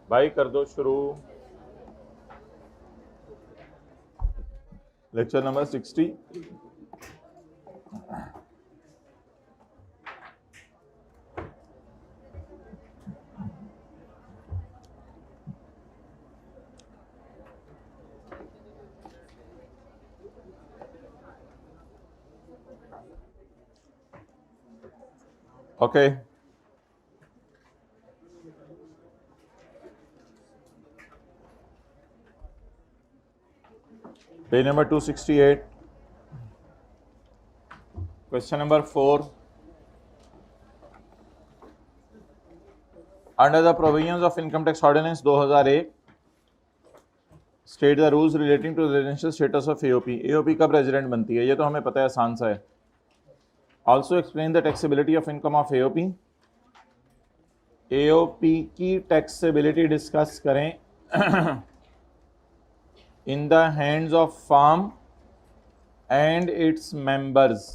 भाई कर दो शुरू। Lecture number 60। Okay, page number 268, question number 4। Under the provisions of income tax ordinance 2001 state the rules relating to residential status of AOP. AOP कब resident बनती है, ये तो हमें पता है, आसान सा है। Also explain the taxability of income of AOP. AOP की टैक्सेबिलिटी डिस्कस करें इन the hands of firm and its members.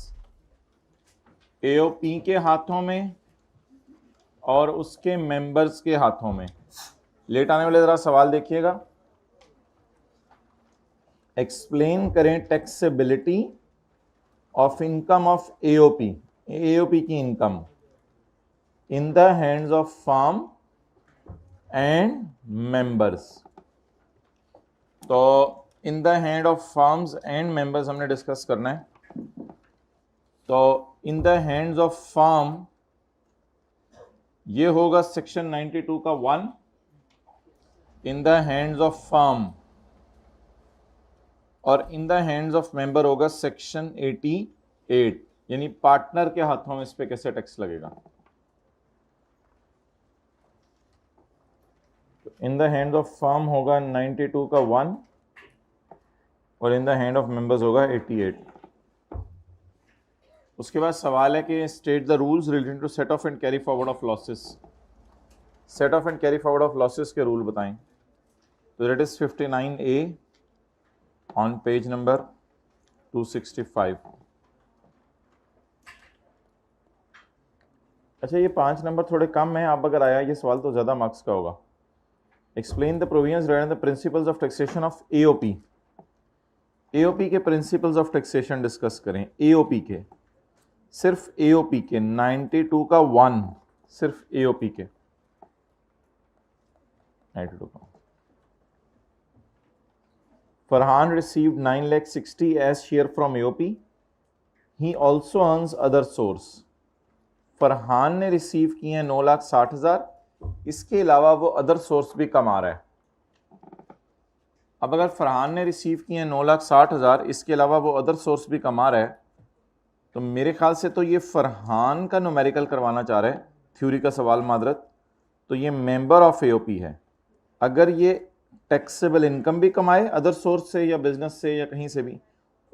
AOP के हाथों में और उसके मेंबर्स के हाथों में। लेट आने वाले जरा सवाल देखिएगा। एक्सप्लेन करें taxability of income of AOP, AOP की income in the hands of firm and members. तो in the hand of firms and members हमने डिस्कस करना है। तो in the hands of firm ये होगा सेक्शन 92 का 1। In the hands of firm और in the hands of member होगा सेक्शन 88, यानी पार्टनर के हाथों में इस पे कैसे टैक्स लगेगा। तो in the hands of firm होगा 92 का 1 और in the hand of members होगा 88। उसके बाद सवाल है कि state the rules related to set off and carry forward of losses. Set off and carry forward of losses के रूल बताएं। तो that is 59A on page number 265। अच्छा, ये 5 नंबर थोड़े कम है, अब अगर आया ये सवाल तो ज़्यादा मार्क्स का होगा। Explain the provisions regarding the principles of taxation of AOP. AOP के प्रिंसिपल्स ऑफ टैक्सेशन डिस्कस करें। एओपी के, सिर्फ एओपी के 92 का 1, सिर्फ एओपी के 92 का। Farhan received 9,60,000 as share from AOP. He also earns other source. Farhan ने रिसीव किए हैं 9,60,000, इसके अलावा वो अदर सोर्स भी कमा रहा है। अब अगर फरहान ने रिसीव किए हैं 9,60,000, इसके अलावा वो अदर सोर्स भी कमा रहा है, तो मेरे ख्याल से तो ये फरहान का न्यूमेरिकल करवाना चाह रहा है, थ्योरी का सवाल मादरत। तो ये मेंबर ऑफ एओपी है। अगर ये टैक्सेबल इनकम भी कमाए अदर सोर्स से या बिजनेस से या कहीं से भी,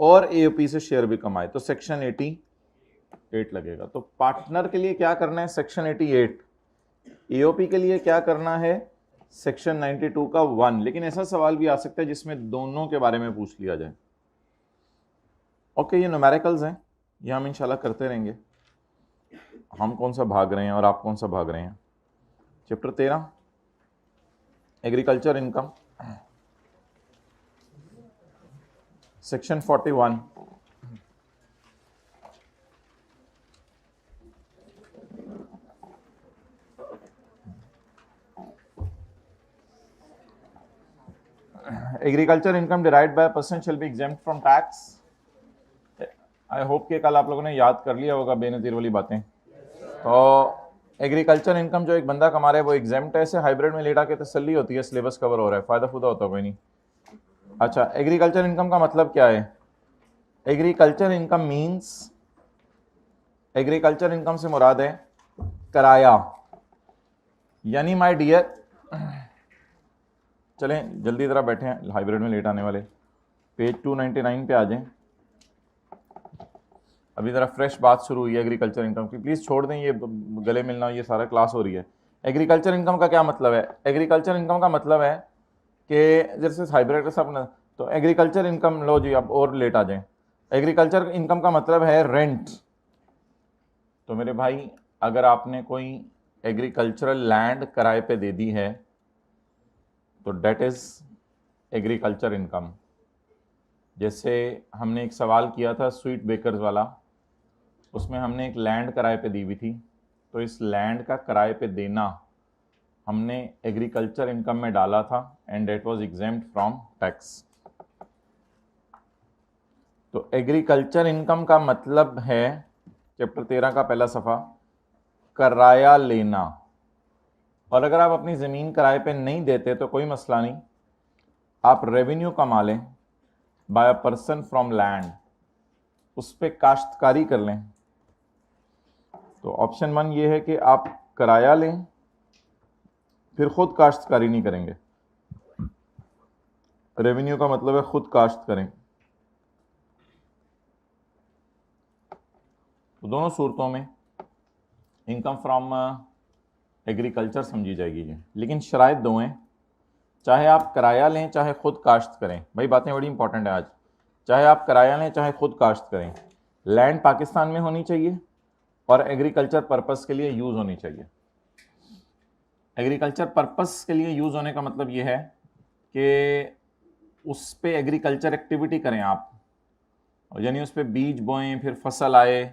और एओपी से शेयर भी कमाए, तो सेक्शन 88 लगेगा। तो पार्टनर के लिए क्या करना है, सेक्शन 88। एओपी के लिए क्या करना है, सेक्शन 92 का 1। लेकिन ऐसा सवाल भी आ सकता है जिसमें दोनों के बारे में पूछ लिया जाए। ओके, ये न्यूमेरिकल्स हैं, ये हम इंशाल्लाह करते रहेंगे। हम कौन सा भाग रहे हैं और आप कौन सा भाग रहे हैं। Chapter 13 agriculture income, section 41। Agriculture income derived by person shall be exempt from tax. I hope कि कल आप लोगों ने याद कर लिया होगा बेनजीर वाली बातें। तो एग्रीकल्चर इनकम जो एक बंदा कमा रहा है वो एग्जेम्प्ट है। ऐसे हाइब्रिड में लेटा के तसल्ली होती है, सिलेबस कवर हो रहा है, फायदा फुदा होता कोई नहीं। अच्छा, एग्रीकल्चर इनकम का मतलब क्या है। Agriculture income means, agriculture income से मुराद है किराया। यानी माय डियर, चलें जल्दी ज़रा बैठे हैं, हाइब्रिड में लेट आने वाले, पेज 299 पे आ जाएं। अभी ज़रा फ्रेश बात शुरू हुई है एग्रीकल्चर इनकम की, प्लीज़ छोड़ दें ये गले मिलना, ये सारा क्लास हो रही है। एग्रीकल्चर इनकम का क्या मतलब है। एग्रीकल्चर इनकम का मतलब है कि जैसे हाइब्रिड का सब, तो एग्रीकल्चर इनकम लो जी, अब और लेट आ जाएं। एग्रीकल्चर इनकम का मतलब है रेंट। तो मेरे भाई, अगर आपने कोई एग्रीकल्चरल लैंड किराए पे दे दी है तो डेट इज एग्रीकल्चर इनकम। जैसे हमने एक सवाल किया था स्वीट बेकर्स वाला, उसमें हमने एक लैंड किराए पे दी हुई थी, तो इस लैंड का किराए पे देना हमने एग्रीकल्चर इनकम में डाला था and that was exempt from tax. तो एग्रीकल्चर इनकम का मतलब है चैप्टर 13 का पहला सफ़ा, किराया लेना। और अगर आप अपनी ज़मीन किराए पे नहीं देते तो कोई मसला नहीं, आप रेवेन्यू कमा लें by a person from land, उस पर काश्तकारी कर लें। तो ऑप्शन 1 ये है कि आप किराया लें फिर खुद काश्तकारी नहीं करेंगे। रेवेन्यू का मतलब है खुद काश्त करें। तो दोनों सूरतों में इनकम फ्रॉम एग्रीकल्चर समझी जाएगी जी, लेकिन शराइत दो हैं, चाहे आप किराया लें चाहे खुद काश्त करें। भाई बातें बड़ी इंपॉर्टेंट है आज, चाहे आप किराया लें चाहे खुद काश्त करें, लैंड पाकिस्तान में होनी चाहिए और एग्रीकल्चर पर्पस के लिए यूज़ होनी चाहिए। एग्रीकल्चर पर्पस के लिए यूज़ होने का मतलब ये है कि उस पर एग्रीकल्चर एक्टिविटी करें आप, यानी उस पर बीज बोएं फिर फसल आए,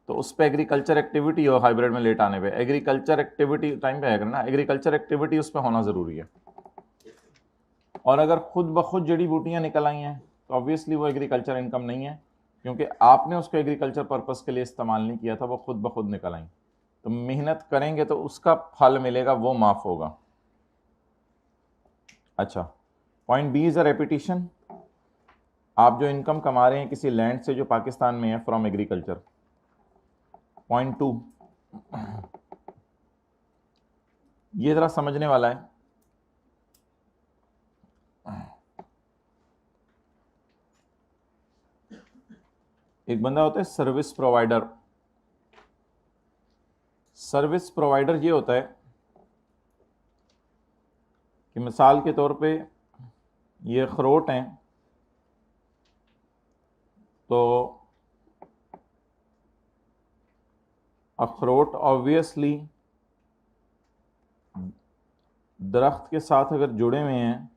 तो उस पर एग्रीकल्चर एक्टिविटी हो। हाइब्रिड में लेट आने पे एग्रीकल्चर एक्टिविटी टाइम पे है करना, एग्रीकल्चर एक्टिविटी उस पर होना ज़रूरी है। और अगर खुद ब खुद जड़ी बूटियाँ निकल आई हैं तो ऑब्वियसली वो एग्रीकल्चर इनकम नहीं है, क्योंकि आपने उसको एग्रीकल्चर पर्पस के लिए इस्तेमाल नहीं किया था, वो खुद ब खुद निकल आई। तो मेहनत करेंगे तो उसका फल मिलेगा, वो माफ़ होगा। अच्छा, point B is a repetition. आप जो इनकम कमा रहे हैं किसी लैंड से जो पाकिस्तान में है फ्रॉम एग्रीकल्चर। पॉइंट 2 ये ज़रा समझने वाला है। एक बंदा होता है सर्विस प्रोवाइडर। सर्विस प्रोवाइडर ये होता है कि मिसाल के तौर पे ये अखरोट हैं, तो अखरोट ऑब्वियसली दरख्त के साथ अगर जुड़े हुए हैं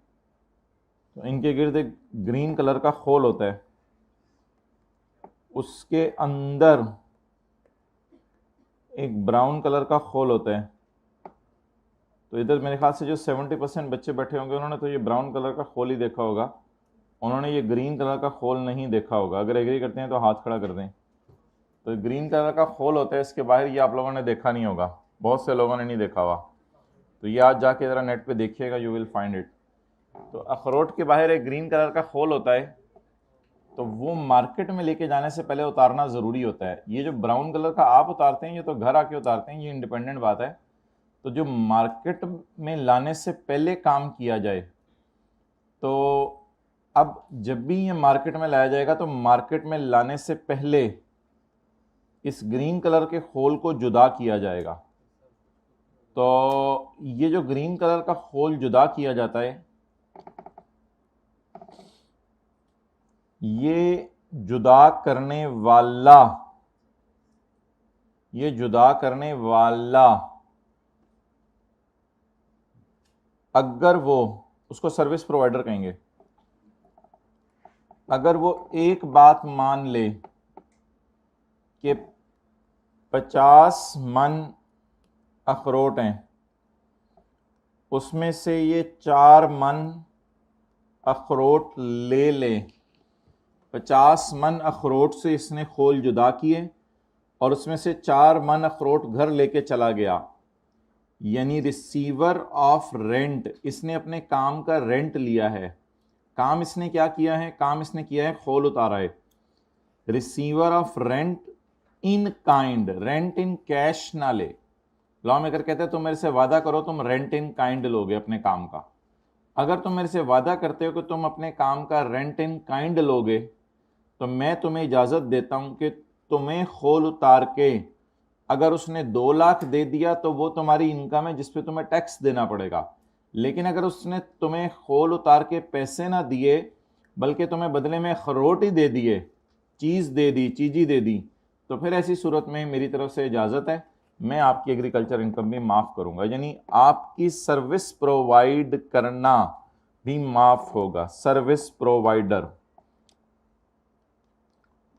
तो इनके गिर्द एक ग्रीन कलर का खोल होता है, उसके अंदर एक ब्राउन कलर का खोल होता है। तो इधर मेरे ख्याल से जो 70% बच्चे बैठे होंगे उन्होंने तो ये ब्राउन कलर का खोल ही देखा होगा, उन्होंने ये ग्रीन कलर का खोल नहीं देखा होगा। अगर एग्री करते हैं तो हाथ खड़ा कर दें। तो ग्रीन कलर का खोल होता है, इसके बाहर ये आप लोगों ने देखा नहीं होगा, बहुत से लोगों ने नहीं देखा हुआ। तो ये आज जाके ज़रा नेट पे देखिएगा, यू विल फाइंड इट। तो अखरोट के बाहर एक ग्रीन कलर का खोल होता है, तो वो मार्केट में लेके जाने से पहले उतारना ज़रूरी होता है। ये जो ब्राउन कलर का आप उतारते हैं ये तो घर आके उतारते हैं, ये इंडिपेंडेंट बात है। तो जो मार्केट में लाने से पहले काम किया जाए, तो अब जब भी ये मार्केट में लाया जाएगा तो मार्केट में लाने से पहले इस ग्रीन कलर के खोल को जुदा किया जाएगा। तो ये जो ग्रीन कलर का खोल जुदा किया जाता है, ये जुदा करने वाला अगर वो उसको सर्विस प्रोवाइडर कहेंगे, अगर वो एक बात मान ले कि 50 मन अखरोट हैं, उसमें से ये 4 मन अखरोट ले 50 मन अखरोट से इसने खोल जुदा किए और उसमें से 4 मन अखरोट घर लेके चला गया, यानी रिसीवर ऑफ रेंट, इसने अपने काम का रेंट लिया है। काम इसने क्या किया है? काम इसने किया है खोल उतारा है। Receiver of rent in kind, rent in cash ना ले। लॉ मेकर कहते हैं तुम मेरे से वादा करो तुम रेंट इन काइंड लोगे अपने काम का। अगर तुम मेरे से वादा करते हो कि तुम अपने काम का रेंट इन काइंड लोगे तो मैं तुम्हें इजाज़त देता हूं कि तुम्हें खोल उतार के अगर उसने 2 लाख दे दिया तो वो तुम्हारी इनकम है जिस पे तुम्हें टैक्स देना पड़ेगा। लेकिन अगर उसने तुम्हें खोल उतार के पैसे ना दिए बल्कि तुम्हें बदले में अखरोट ही दे दिए, चीज़ी दे दी, तो फिर ऐसी सूरत में मेरी तरफ से इजाज़त है, मैं आपकी एग्रीकल्चर इनकम भी माफ़ करूँगा। यानी आपकी सर्विस प्रोवाइड करना भी माफ होगा। सर्विस प्रोवाइडर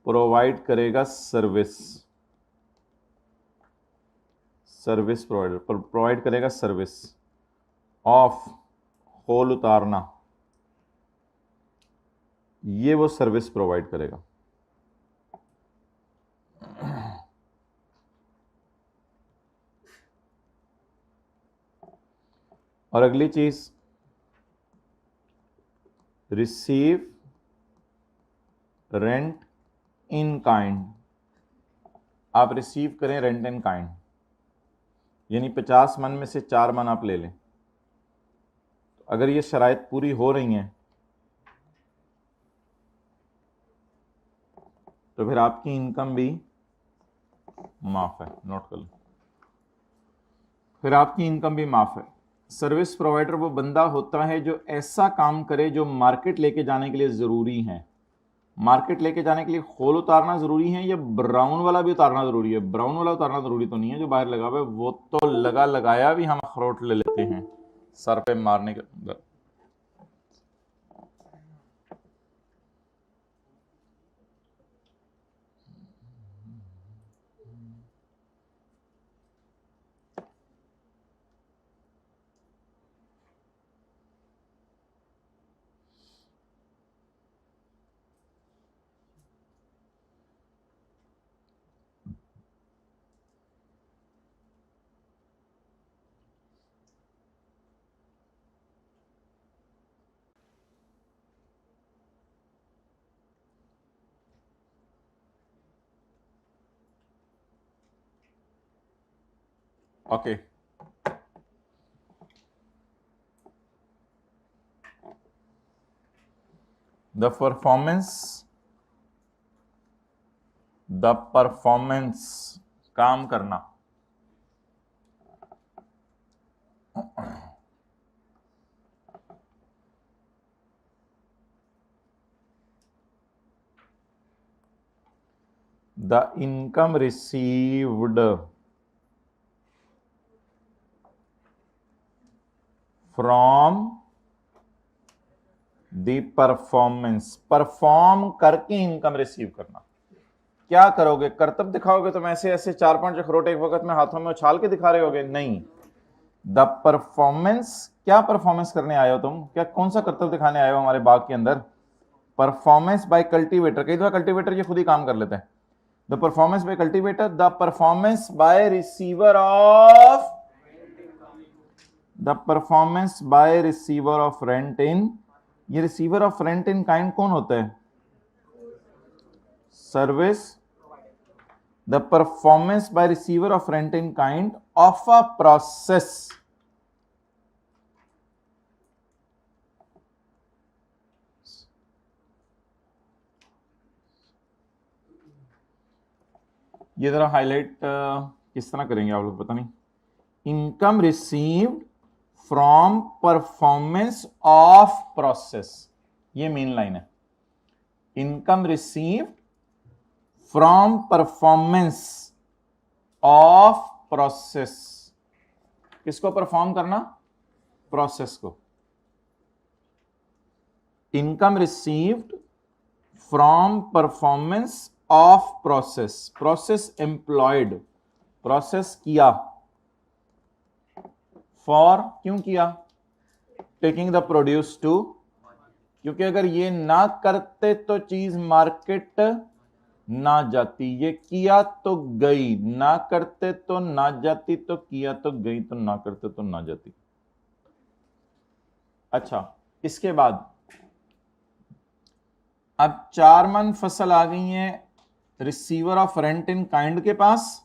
प्रोवाइड करेगा सर्विस, सर्विस प्रोवाइडर प्रोवाइड करेगा सर्विस ऑफ होल उतारना, ये वो सर्विस प्रोवाइड करेगा। और अगली चीज रिसीव रेंट इन काइंड, आप रिसीव करें रेंट इन काइंड, यानी 50 मन में से 4 मन आप ले लें। तो अगर ये शराइत पूरी हो रही हैं तो फिर आपकी इनकम भी माफ है, नोट कर लो, फिर आपकी इनकम भी माफ है। सर्विस प्रोवाइडर वो बंदा होता है जो ऐसा काम करे जो मार्केट लेके जाने के लिए जरूरी है। मार्केट लेके जाने के लिए खोल उतारना जरूरी है या ब्राउन वाला भी उतारना जरूरी है? ब्राउन वाला उतारना जरूरी तो नहीं है जो बाहर लगा हुआ है, वो तो लगाया भी हम अखरोट ले लेते हैं सर पे मारने के अंदर। ओके, द परफॉर्मेंस काम करना, the income received from the performance, perform करके इनकम रिसीव करना। क्या करोगे? करतब दिखाओगे तुम ऐसे ऐसे 4-5 अखरोट एक वक्त में हाथों में उछाल के दिखा रहे होगे? नहीं, द परफॉर्मेंस, क्या परफॉर्मेंस करने आए हो तुम? क्या कौन सा करतब दिखाने आए हो हमारे बाग के अंदर? परफॉर्मेंस बाय कल्टीवेटर, कई दफा कल्टीवेटर ये खुद ही काम कर लेते हैं। The performance by cultivator, the performance by receiver of, the performance by receiver of rent in, ये receiver of rent in kind कौन होता है? Service, the performance by receiver of rent in kind of a process, ये जरा highlight किस तरह करेंगे आप लोग पता नहीं। Income received from performance of process, ये मेन लाइन है। Income received from performance of process, किसको परफॉर्म करना? प्रोसेस को। Income received from performance of process, process employed, process किया, फॉर, क्यों किया? टेकिंग द प्रोड्यूस टू, क्योंकि अगर ये ना करते तो चीज मार्केट ना जाती, ये किया तो गई, ना करते तो ना जाती, तो किया तो गई, तो ना करते तो ना जाती। अच्छा, इसके बाद अब 4 मन फसल आ गई है receiver of rent in kind के पास,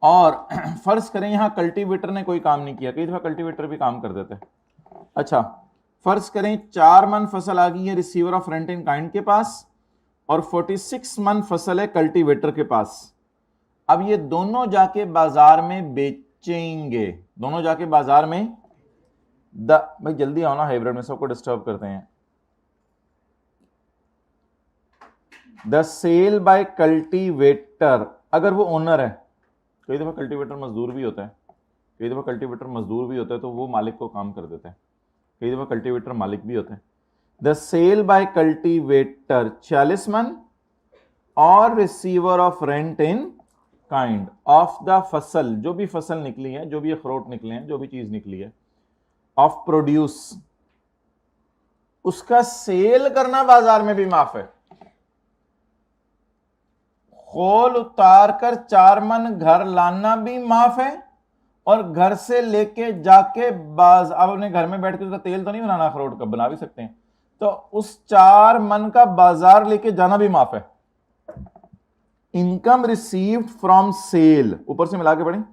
और फर्ज करें यहां कल्टीवेटर ने कोई काम नहीं किया, कई दफा कल्टीवेटर भी काम कर देते हैं। अच्छा, फर्ज करें 4 मन फसल आ गई है receiver of rent in kind के पास और 46 मन फसल है कल्टीवेटर के पास। अब ये दोनों जाके बाजार में बेचेंगे, दोनों जाके बाजार में भाई जल्दी आओ ना, हाइब्रिड में सबको डिस्टर्ब करते हैं। द सेल बाय कल्टीवेटर, अगर वो ओनर है, कई दफा कल्टीवेटर मजदूर भी होता है, कई दफा कल्टीवेटर मजदूर भी होता है, तो वो मालिक को काम कर देता है। कई दफा कल्टीवेटर मालिक भी होते हैं। द सेल बाय कल्टीवेटर 40 मन और receiver of rent in kind of the फसल, जो भी फसल निकली है, जो भी अखरोट निकले हैं, जो भी चीज निकली है, ऑफ प्रोड्यूस, उसका सेल करना बाजार में भी माफ है। खोल उतार कर 4 मन घर लाना भी माफ है, और घर से लेके जाके अब अपने घर में बैठ के उसका तेल तो नहीं बनाना अखरोट का, बना भी सकते हैं, तो उस 4 मन का बाजार लेके जाना भी माफ है। इनकम रिसीव्ड फ्रॉम सेल, ऊपर से मिला के पढ़ें,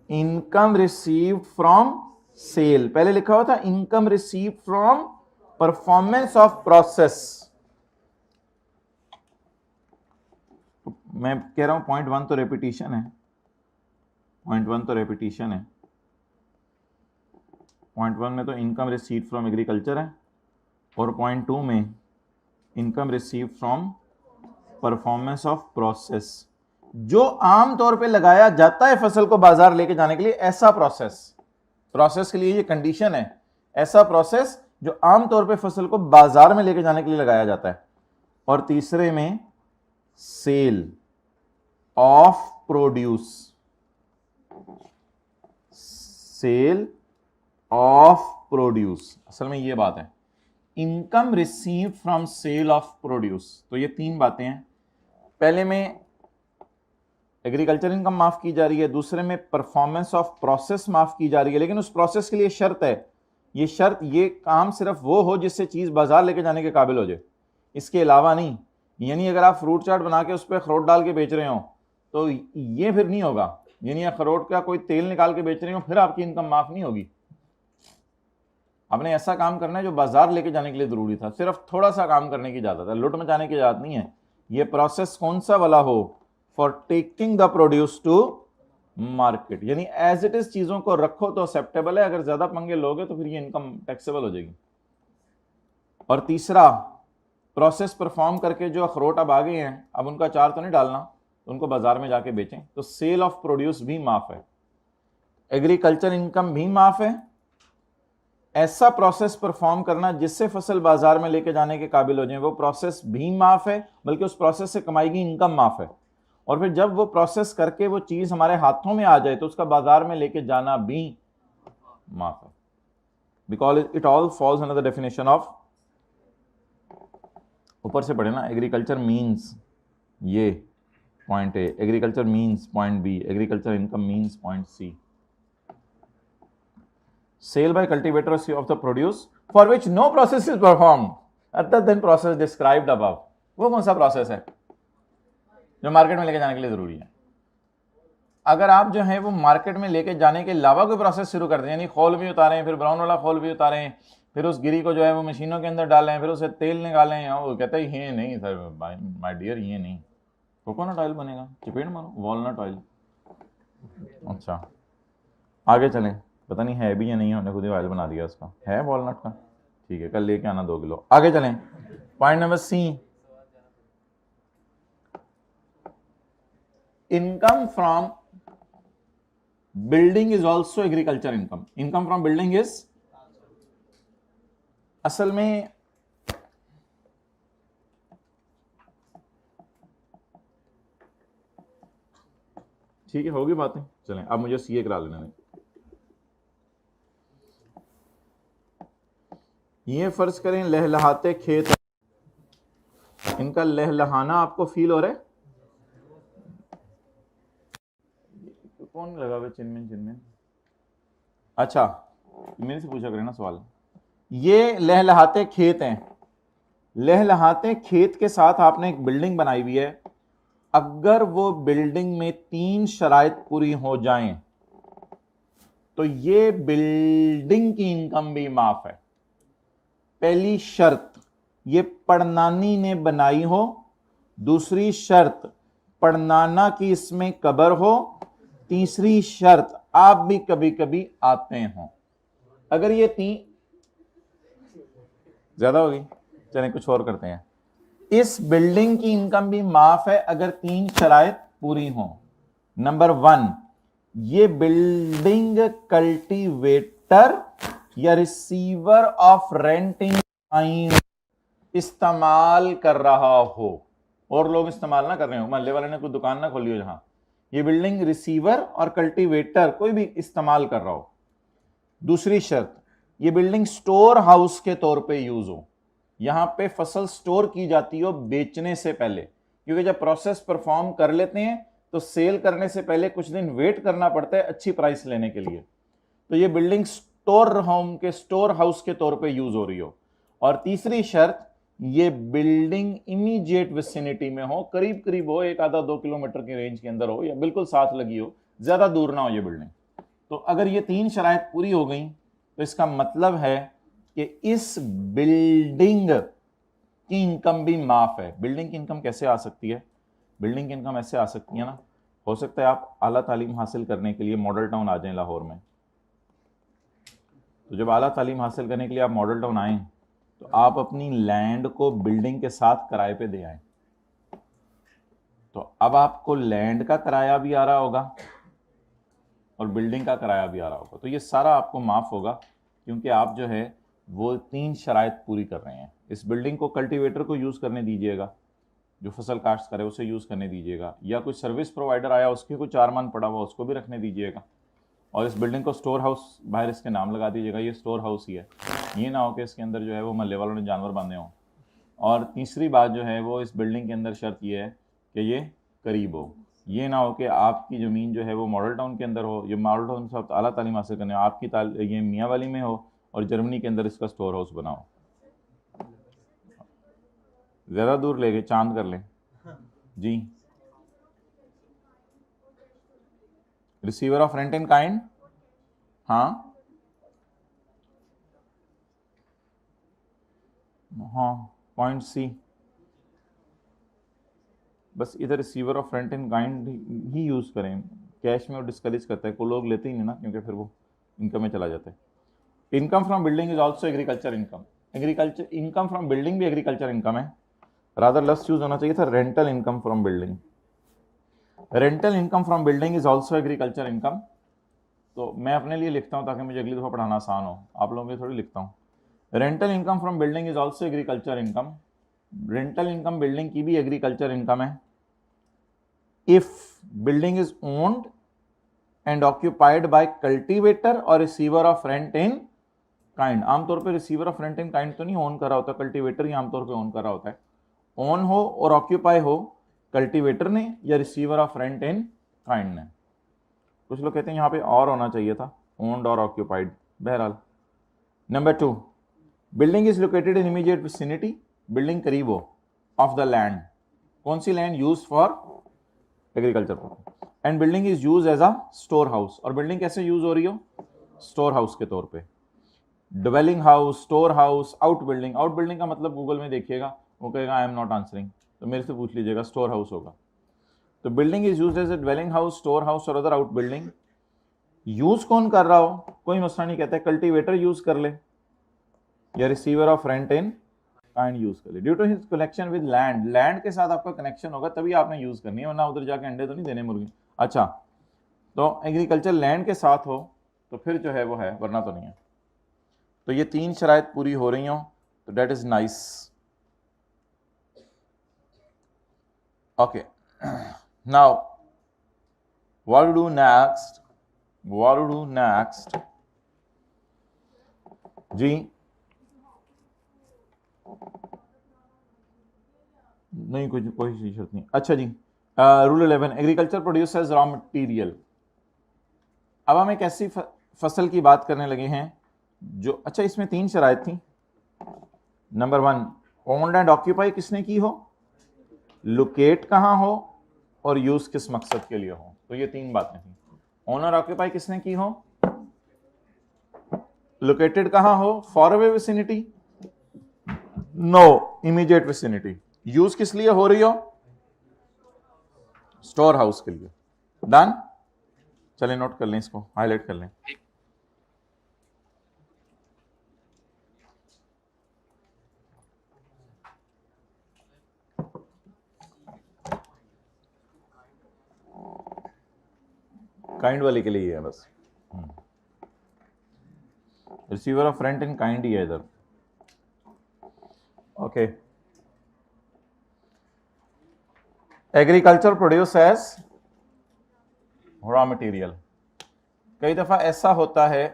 इनकम रिसीव्ड फ्रॉम सेल, पहले लिखा हुआ था income received from performance of process. मैं कह रहा हूं पॉइंट 1 तो रेपिटेशन है, पॉइंट 1 तो रेपिटेशन है। पॉइंट 1 में तो इनकम रिसीव्ड फ्रॉम एग्रीकल्चर है, और पॉइंट 2 में income received from performance of process. जो आमतौर पे लगाया जाता है फसल को बाजार लेके जाने के लिए, ऐसा प्रोसेस के लिए ये कंडीशन है, ऐसा प्रोसेस जो आमतौर पे फसल को बाजार में लेके जाने के लिए लगाया जाता है। और तीसरे में sale of produce, sale of produce, असल में ये बात है, income receive from sale of produce. तो ये 3 बातें हैं, पहले में एग्रीकल्चर इनकम माफ की जा रही है, दूसरे में परफॉर्मेंस ऑफ प्रोसेस माफ की जा रही है, लेकिन उस प्रोसेस के लिए शर्त है, ये शर्त, ये काम सिर्फ वो हो जिससे चीज बाजार लेके जाने के काबिल हो जाए, इसके अलावा नहीं। यानी अगर आप फ्रूट चाट बना के उस पर अखरोट डाल के बेच रहे हो तो ये फिर नहीं होगा, यानी अखरोट का कोई तेल निकाल के बेच रहे हो फिर आपकी इनकम माफ नहीं होगी। आपने ऐसा काम करना है जो बाजार लेके जाने के लिए जरूरी था, सिर्फ थोड़ा सा काम करने की इजाजत है, लुट मचाने की इजाजत नहीं है। ये प्रोसेस कौन सा वाला हो, for taking the produce to market, यानी एज इट इज चीजों को रखो तो एक्सेप्टेबल है, अगर ज्यादा पंगे लोगे तो फिर ये इनकम टैक्सेबल हो जाएगी। और तीसरा, प्रोसेस परफॉर्म करके जो अखरोट अब आ गए हैं, अब उनका अचार तो नहीं डालना, उनको बाजार में जाके बेचें, तो सेल ऑफ प्रोड्यूस भी माफ है, एग्रीकल्चर इनकम भी माफ है। ऐसा प्रोसेस परफॉर्म करना जिससे फसल बाजार में लेके जाने के काबिल हो जाए, वो प्रोसेस भी माफ है, बल्कि उस प्रोसेस से कमाई की इनकम माफ है। और फिर जब वो प्रोसेस करके वो चीज हमारे हाथों में आ जाए तो उसका बाजार में लेके जाना भी माफ है, because it all falls under the definition of, ऊपर से पढ़े ना, एग्रीकल्चर मीन्स ये point A, agriculture means point B, agriculture income means point C. Sale by cultivator of the produce for which no process is performed other than process described above. वो कौन सा process है जो market में लेके जाने के लिए जरूरी है? अगर आप जो है वो मार्केट में लेके जाने के अलावा कोई प्रोसेस शुरू कर दें, यानी खोल भी उतारें, फिर ब्राउन वाला खोल भी उतारें, फिर उस गिरी को जो है वो मशीनों के अंदर डालें, फिर उसे तेल निकालें, वो कहते हैं ये नहीं सर माय डियर, ये नहीं, कोकोनट ऑयल बनेगा, चपेट मारो, वॉलनट ऑयल। अच्छा आगे चलें, पता नहीं है भी या नहीं, हमने खुद ही ऑयल बना दिया उसका, है वॉलनट का, ठीक है, कल लेके आना 2 किलो। आगे चलें, point number C, income from building is also agriculture income. Income from building is, असल में ठीक है, होगी बातें, चलें अब मुझे सीए करा लेना है। ये फर्ज करें लहलहाते खेत, इनका लहलहाना आपको फील हो रहा है? कौन लगा हुआ चिनमिन? अच्छा मेरे से पूछा करें ना सवाल। ये लहलहाते खेत हैं, लहलहाते खेत के साथ आपने एक बिल्डिंग बनाई हुई है, अगर वो बिल्डिंग में 3 शराइत पूरी हो जाएं तो ये बिल्डिंग की इनकम भी माफ है। पहली शर्त ये पड़नानी ने बनाई हो, दूसरी शर्त पड़नाना की इसमें कब्र हो, तीसरी शर्त आप भी कभी कभी आते हो। अगर ये 3 ज्यादा होगी, चलें कुछ और करते हैं। इस बिल्डिंग की इनकम भी माफ है अगर 3 शराइत पूरी हो। नंबर 1, ये बिल्डिंग कल्टीवेटर या रिसीवर ऑफ रेंटिंग काइंड इस्तेमाल कर रहा हो, और लोग इस्तेमाल ना कर रहे हो, मोहल्ले वाले ने कोई दुकान ना खोली हो जहां, ये बिल्डिंग रिसीवर और कल्टीवेटर कोई भी इस्तेमाल कर रहा हो। दूसरी शर्त, ये बिल्डिंग स्टोर हाउस के तौर पे यूज हो, यहां पे फसल स्टोर की जाती हो बेचने से पहले, क्योंकि जब प्रोसेस परफॉर्म कर लेते हैं तो सेल करने से पहले कुछ दिन वेट करना पड़ता है अच्छी प्राइस लेने के लिए। तो ये बिल्डिंग स्टोर होम के स्टोर हाउस के तौर पे यूज हो रही हो। और तीसरी शर्त, ये बिल्डिंग इमीडिएट विसिनिटी में हो, करीब करीब हो, 1-2 किलोमीटर की रेंज के अंदर हो, या बिल्कुल साथ लगी हो, ज्यादा दूर ना हो ये बिल्डिंग। तो अगर ये 3 शराइत पूरी हो गई तो इसका मतलब है कि इस बिल्डिंग की इनकम भी माफ है। बिल्डिंग की इनकम कैसे आ सकती है? बिल्डिंग की इनकम ऐसे आ सकती है ना, हो सकता है आप आला तालीम हासिल करने के लिए मॉडल टाउन आ जाएं लाहौर में, तो जब आला तालीम हासिल करने के लिए आप मॉडल टाउन आएँ तो आप अपनी लैंड को बिल्डिंग के साथ किराए पे दे आए, तो अब आपको लैंड का किराया भी आ रहा होगा और बिल्डिंग का किराया भी आ रहा होगा, तो ये सारा आपको माफ़ होगा, क्योंकि आप जो है वो 3 शराइत पूरी कर रहे हैं। इस बिल्डिंग को कल्टीवेटर को यूज़ करने दीजिएगा, जो फसल काश्त करे उसे यूज़ करने दीजिएगा, या कोई सर्विस प्रोवाइडर आया उसके कोई 4 मन पड़ा हुआ उसको भी रखने दीजिएगा, और इस बिल्डिंग को स्टोर हाउस बाहर इसके नाम लगा दीजिएगा, ये स्टोर हाउस ही है, ये ना हो कि इसके अंदर जो है वो मोहल्ले वालों ने जानवर बांधे हों। और तीसरी बात जो है वो इस बिल्डिंग के अंदर शर्त ये है कि ये करीब हो, ये ना हो कि आपकी ज़मीन जो है वो मॉडल टाउन के अंदर हो, ये मॉडल टाउन से आला तालीम हासिल करने हो, आपकी ये मियाँ वाली में हो और जर्मनी के अंदर इसका स्टोर हाउस बनाओ। ज़्यादा दूर ले गए, चांद कर लें जी। Receiver of rent in kind, हाँ हाँ, पॉइंट सी, बस इधर receiver of rent in kind ही यूज़ करें, कैश में वो डिस्करेज करता है, कोई लोग लेते ही नहीं ना, क्योंकि फिर वो इनकम में चला जाता है। Income from building is also agriculture income, agriculture income from building भी एग्रीकल्चर इनकम है, रादर लफ्ज यूज होना चाहिए था rental income from building. Rental income from building is also agriculture income, तो मैं अपने लिए लिखता हूँ ताकि मुझे अगली दफ़ा पढ़ाना आसान हो, आप लोगों के लिए थोड़ी लिखता हूँ। Rental income from building is also agriculture income, rental income building की भी एग्रीकल्चर इनकम है। If building is owned and occupied by cultivator और receiver of rent in kind, आमतौर पे receiver of rent in kind तो नहीं own कर रहा होता, कल्टीवेटर ही आमतौर पे ओन कर रहा होता है। ओन हो और ऑक्यूपाई हो कल्टीवेटर ने या receiver of rent in kind ने। कुछ लोग कहते हैं यहाँ पे और होना चाहिए था, ओन्ड और ऑक्यूपाइड, बहरहाल। Number 2, building is located in immediate vicinity, building करीब हो ऑफ द लैंड, कौन सी land? Use for agriculture, and building is use as a store house, और बिल्डिंग कैसे यूज हो रही हो? स्टोर हाउस के तौर पे। Dwelling house, store house, out building, out building का मतलब गूगल में देखिएगा, वो कहेगा आई एम नॉट आंसरिंग, तो मेरे से पूछ लीजिएगा, स्टोर हाउस होगा। तो building is use as a dwelling house, store house और अदर आउट बिल्डिंग। यूज कौन कर रहा हो? कोई मसला नहीं, कहता है कल्टीवेटर यूज कर ले या receiver of rent in kind use कर ले, due to his connection with land, land के साथ आपका कनेक्शन होगा तभी आपने यूज करनी है, वरना उधर जाके अंडे तो नहीं देने मुर्गी। अच्छा, तो एग्रीकल्चर लैंड के साथ हो तो फिर जो है वो है, वरना तो नहीं है। तो ये 3 शराइत पूरी हो रही हो तो that is nice. Okay, now what to do next, what to do next जी? नहीं, कुछ कोई शर्त नहीं। अच्छा जी, rule 11, agriculture producers raw material. अब हम एक ऐसी फसल की बात करने लगे हैं जो, अच्छा इसमें 3 शराइत थी। नंबर 1, ओन्ड एंड ऑक्यूपाई किसने की हो, लोकेट कहाँ हो और यूज किस मकसद के लिए हो, तो ये 3 बातें थी। ओन और ऑक्यूपाई किसने की हो, लोकेटेड कहाँ हो, far away vicinity, no immediate vicinity, use किस लिए हो रही हो, स्टोर हाउस के लिए। डन, चलिए नोट कर लें, इसको हाईलाइट कर लें। काइंड वाले के लिए है बस। Receiver of rent in kind ही है इधर। Okay, agriculture produce as raw material. कई दफा ऐसा होता है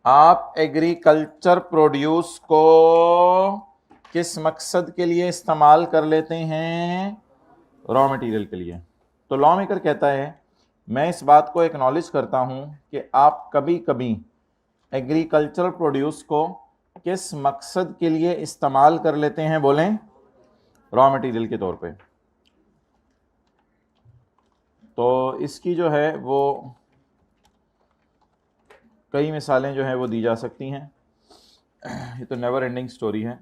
आप एग्रीकल्चर प्रोड्यूस को किस मकसद के लिए इस्तेमाल कर लेते हैं? रॉ मटेरियल के लिए। तो लॉ मेकर कहता है मैं इस बात को एक्नॉलेज करता हूं कि आप कभी कभी एग्रीकल्चर प्रोड्यूस को किस मकसद के लिए इस्तेमाल कर लेते हैं? बोलें, रॉ मटेरियल के तौर पे। तो इसकी जो है वो कई मिसालें जो हैं वो दी जा सकती हैं। ये तो नेवर एंडिंग स्टोरी है।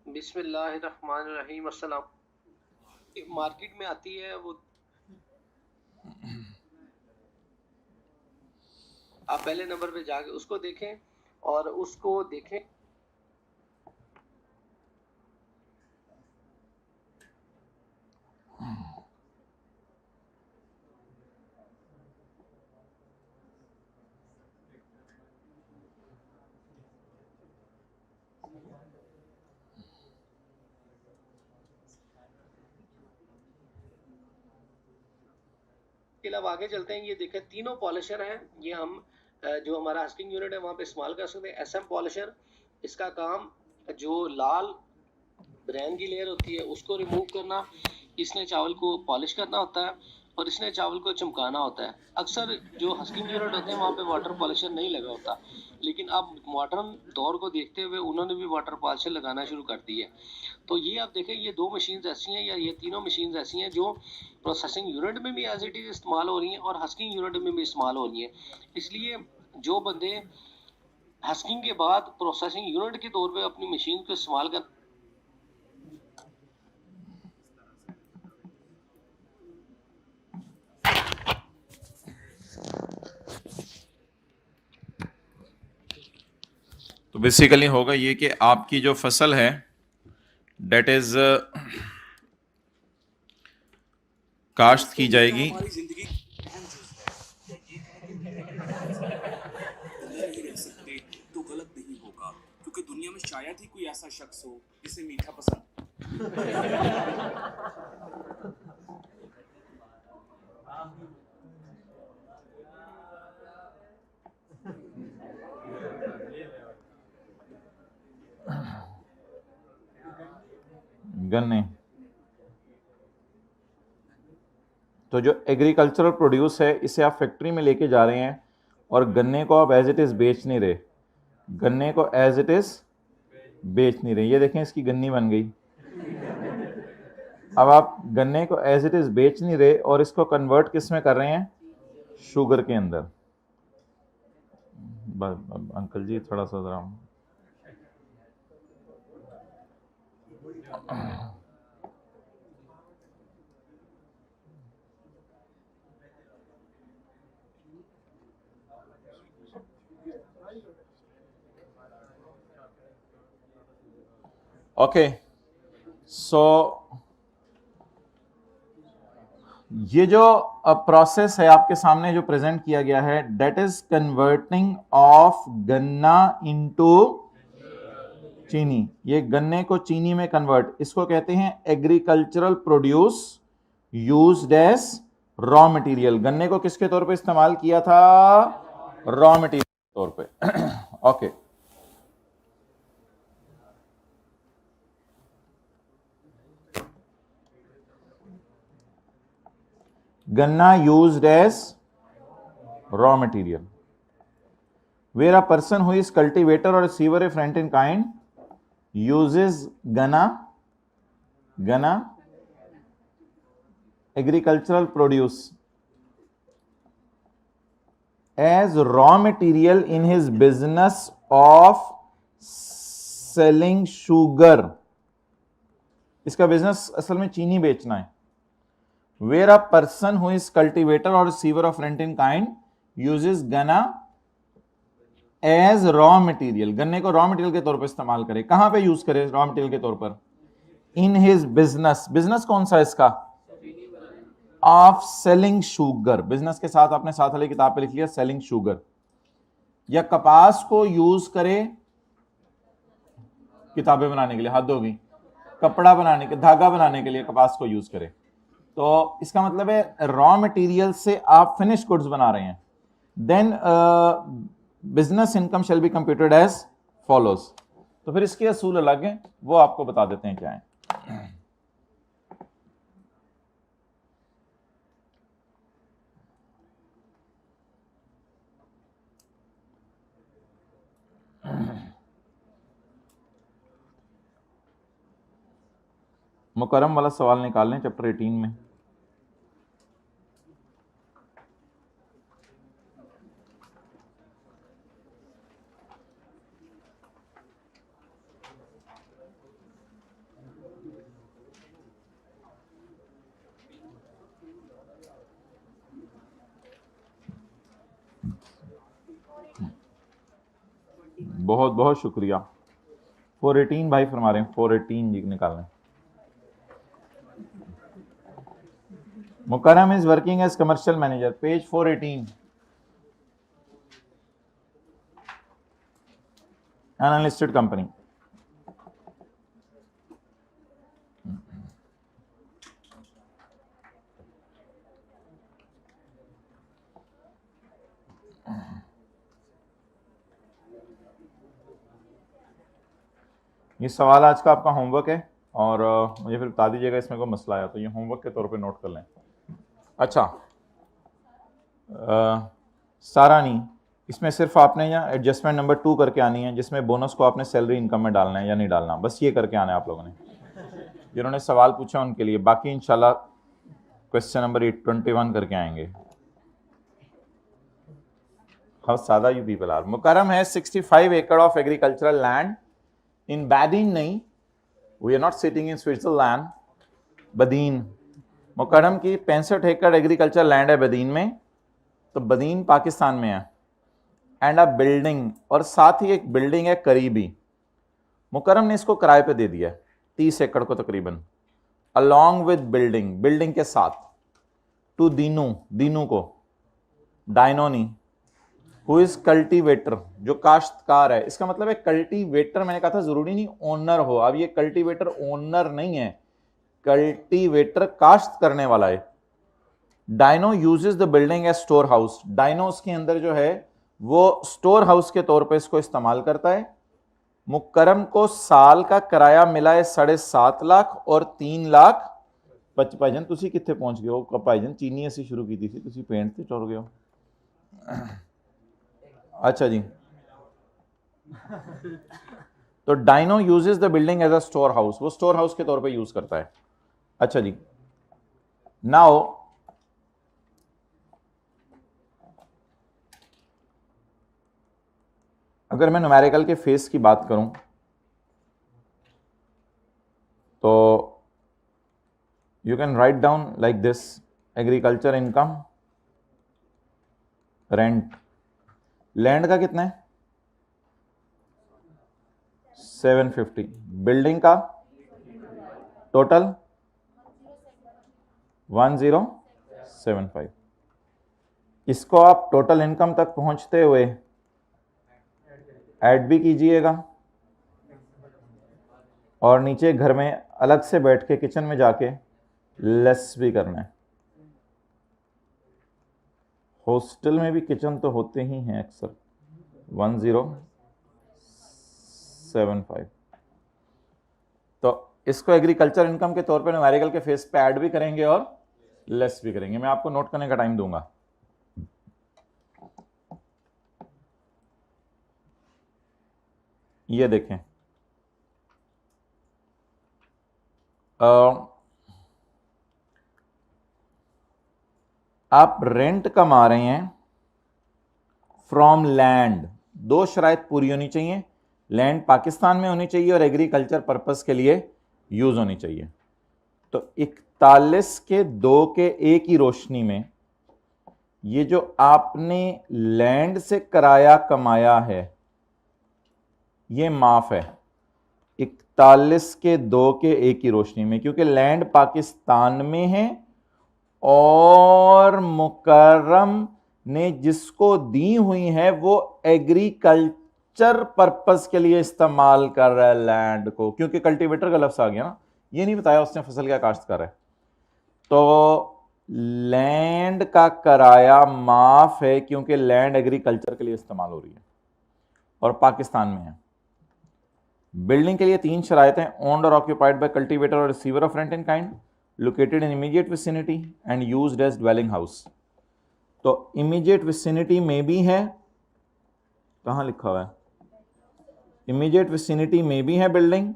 बिस्मिल्लाहिर्रहमानिर्रहीम। अस्सलाम। मार्केट में आती है वो, आप पहले नंबर पे जाके उसको देखें और उसको देखें। के अलावा आगे चलते हैं। ये देखें, तीनों पॉलिशर हैं। ये हम जो हमारा हस्किंग यूनिट है वहाँ पे इस्तेमाल कर सकते हैं। एसएम पॉलिशर, इसका काम जो लाल ब्रेन की लेयर होती है उसको रिमूव करना, इसने चावल को पॉलिश करना होता है और इसने चावल को चमकाना होता है। अक्सर जो हस्किंग यूनिट होते हैं वहाँ पे वाटर पॉलिशर नहीं लगा होता, लेकिन अब मॉडर्न दौर को देखते हुए उन्होंने भी वाटर पॉलिशर लगाना शुरू कर दी है। तो ये आप देखें, ये दो मशीन्स ऐसी हैं, या ये तीनों मशीन्स ऐसी हैं जो प्रोसेसिंग यूनिट में भी एज इट इज इस्तेमाल हो रही हैं और हस्किंग यूनिट में भी इस्तेमाल हो रही हैं। इसलिए जो बंदे हस्किंग के बाद प्रोसेसिंग यूनिट के तौर पे अपनी मशीन को इस्तेमाल कर, तो बेसिकली होगा ये कि आपकी जो फसल है डेट इज काश्त की जाएगी। तो गलत नहीं होगा, क्योंकि दुनिया में शायद ही कोई ऐसा शख्स हो जिसे मीठा पसंद। गन्ने, तो जो एग्रीकल्चरल प्रोड्यूस है इसे आप फैक्ट्री में लेके जा रहे हैं और गन्ने को आप एज इट इज़ बेच नहीं रहे, गन्ने को एज इट इज़ बेच नहीं रहे। ये देखें, इसकी गन्नी बन गई। अब आप गन्ने को एज इट इज़ बेच नहीं रहे और इसको कन्वर्ट किस में कर रहे हैं? शुगर के अंदर। अंकल जी थोड़ा सा जरा ओके। सो ये जो प्रोसेस है आपके सामने जो प्रेजेंट किया गया है, डेट इज कन्वर्टिंग ऑफ गन्ना इनटू चीनी। ये गन्ने को चीनी में कन्वर्ट, इसको कहते हैं agricultural produce used as raw material. गन्ने को किसके तौर पे इस्तेमाल किया था? रॉ मटेरियल के तौर पे। Okay, Ganna used as raw material. Where a person who is cultivator or receiver of rent in kind uses ganna agricultural produce as raw material in his business of selling sugar. इसका business असल में चीनी बेचना है। Where a person who is cultivator or receiver of rent in kind uses ganna as raw material, गन्ने को raw material के तौर पर इस्तेमाल करे। कहां पे यूज करे रॉ मटेरियल के तौर पर? इन हिज बिजनेस, बिजनेस कौन सा है इसका, ऑफ सेलिंग शुगर, बिजनेस के साथ आपने साथ वाली किताब पे लिख लिया सेलिंग शुगर, या कपास को यूज करे किताबें बनाने के लिए, हद होगी, कपड़ा बनाने के, धागा बनाने के लिए कपास को यूज करे, तो इसका मतलब है रॉ मटेरियल से आप फिनिश गुड्स बना रहे हैं, then business income shall be computed as follows. तो फिर इसके असूल अलग हैं, वो आपको बता देते हैं क्या है। मुकरम वाला सवाल निकाल लें चैप्टर 18 में। बहुत बहुत शुक्रिया। 418 भाई फरमा रहे हैं, 418 जी निकाल लें। Mukarram is working as commercial manager, page 418, an unlisted company। ये सवाल आज का आपका होमवर्क है और मुझे फिर बता दीजिएगा इसमें कोई मसला आया तो, ये होमवर्क के तौर पे नोट कर लें। अच्छा सारानी, इसमें सिर्फ आपने यहाँ एडजस्टमेंट नंबर 2 करके आनी है, जिसमें बोनस को आपने सैलरी इनकम में डालना है या नहीं डालना, बस ये करके आना है आप लोगों ने, जिन्होंने सवाल पूछा उनके लिए। बाकी इंशाल्लाह क्वेश्चन नंबर 21 करके आएंगे। हाउ सादा यू पीपल आर। मुकरम है 65 एकड़ of agricultural land in Badin, नहीं, we are not sitting in Switzerland, Badin. Mukarram की 65 एकड़ एग्रीकल्चर लैंड है बदीन में, तो बदीन पाकिस्तान में है, एंड अ बिल्डिंग, और साथ ही एक बिल्डिंग है करीबी। मुकरम ने इसको किराए पे दे दिया है 30 एकड़ को तकरीबन, अलॉन्ग विद बिल्डिंग, बिल्डिंग के साथ, टू दीनू, दीनू को, डायनोनी, हु इज कल्टीवेटर, जो काश्तकार है। इसका मतलब है कल्टीवेटर, मैंने कहा था जरूरी नहीं ओनर हो, अब ये कल्टीवेटर ओनर नहीं है, कल्टीवेटर काश्त करने वाला है। Dyno uses the building as store house, Dyno उसके अंदर जो है वो स्टोर हाउस के तौर पे इसको इस्तेमाल करता है। मुकरम को साल का किराया मिला है 7.5 लाख और 3 लाख। भाईजान तुसी कितने पहुंच गए हो, भाईजान चीनी असी शुरू की थी, तुसी पेंट से टुर गए हो। अच्छा जी, तो Dyno uses the building as a store house, वो स्टोर हाउस के तौर पे यूज करता है। अच्छा जी, नाउ अगर मैं न्यूमेरिकल के फेस की बात करूं तो you can write down like this, agriculture income, rent, land का कितना है 750, बिल्डिंग का टोटल 1075। इसको आप टोटल इनकम तक पहुंचते हुए ऐड भी कीजिएगा और नीचे घर में अलग से बैठ के किचन में जाके लेस भी करना है। हॉस्टल में भी किचन तो होते ही हैं अक्सर। 1075, तो इसको एग्रीकल्चर इनकम के तौर पे न्यूमेरिकल के फेस पे ऐड भी करेंगे और लेस भी करेंगे। मैं आपको नोट करने का टाइम दूंगा। ये देखें, आप रेंट कमा रहे हैं फ्रॉम लैंड, 2 शराइत पूरी होनी चाहिए, लैंड पाकिस्तान में होनी चाहिए और एग्रीकल्चर पर्पस के लिए यूज होनी चाहिए। तो 41 के 2 के 1 की रोशनी में ये जो आपने लैंड से किराया कमाया है ये माफ है। 41 के 2 के 1 की रोशनी में, क्योंकि लैंड पाकिस्तान में है और मुकर्रम ने जिसको दी हुई है वो एग्रीकल्चर पर्पस के लिए इस्तेमाल कर रहा है लैंड को, क्योंकि कल्टीवेटर का लफ्ज आ गया ना, ये नहीं बताया उसने फसल क्या काश्त कर रहा है। तो लैंड का किराया माफ है क्योंकि लैंड एग्रीकल्चर के लिए इस्तेमाल हो रही है और पाकिस्तान में है। बिल्डिंग के लिए 3 शराइतें, ओन्ड और ऑक्यूपाइड बाय कल्टीवेटर और receiver of rent in kind, located in immediate vicinity and used as dwelling house. तो इमीडिएट विसिनिटी में भी है, कहां लिखा हुआ है, इमीडिएट विसिनिटी में भी है बिल्डिंग,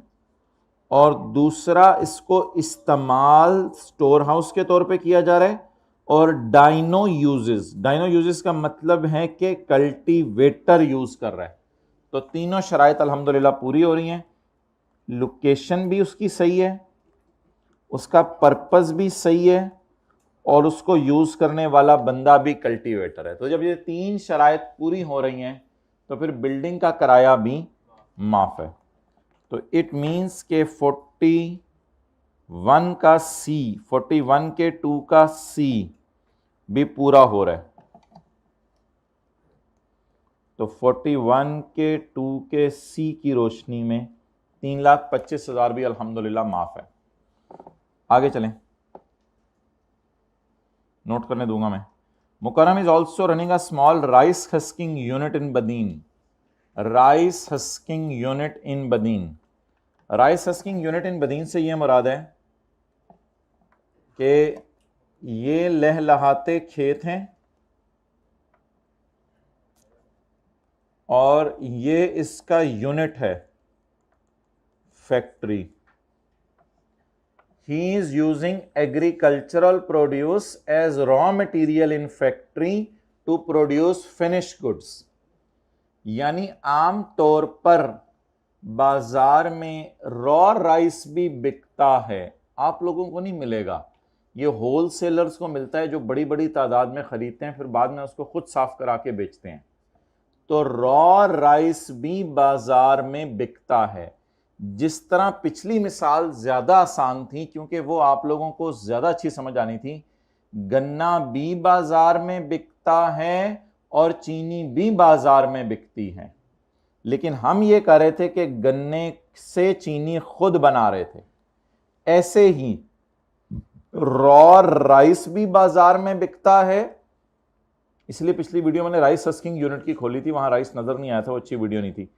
और दूसरा इसको इस्तेमाल स्टोर हाउस के तौर पे किया जा रहा है, और डाइनो यूजेस का मतलब है कि कल्टीवेटर यूज कर रहा है। तो तीनों शराइत अल्हम्दुलिल्लाह पूरी हो रही हैं। लोकेशन भी उसकी सही है, उसका पर्पस भी सही है, और उसको यूज करने वाला बंदा भी कल्टीवेटर है। तो जब ये 3 शराइत पूरी हो रही हैं तो फिर बिल्डिंग का किराया भी माफ है। तो इट मींस के 41 का सी, 41 के 2 का सी भी पूरा हो रहा है। तो 41 के 2 के सी की रोशनी में 3,25,000 भी अल्हम्दुलिल्लाह माफ है। आगे चलें, नोट करने दूंगा मैं। Mukarram is also running a small rice husking unit in Badin. Rice husking unit in Badin, rice husking unit in Badin से यह मुराद है कि ये लहलहाते खेत हैं और ये इसका यूनिट है factory. He is using agricultural produce as raw material in factory to produce finished goods। यानी आम तौर पर बाजार में रॉ राइस भी बिकता है, आप लोगों को नहीं मिलेगा, ये होलसेलर्स को मिलता है जो बड़ी बड़ी तादाद में खरीदते हैं, फिर बाद में उसको खुद साफ करा के बेचते हैं। तो रॉ राइस भी बाजार में बिकता है। जिस तरह पिछली मिसाल ज्यादा आसान थी क्योंकि वो आप लोगों को ज्यादा अच्छी समझ आनी थी, गन्ना भी बाजार में बिकता है और चीनी भी बाजार में बिकती है, लेकिन हम ये कह रहे थे कि गन्ने से चीनी खुद बना रहे थे। ऐसे ही रॉ राइस भी बाजार में बिकता है, इसलिए पिछली वीडियो मैंने राइस हस्किंग यूनिट की खोली थी, वहां राइस नजर नहीं आया था, वो अच्छी वीडियो नहीं थी।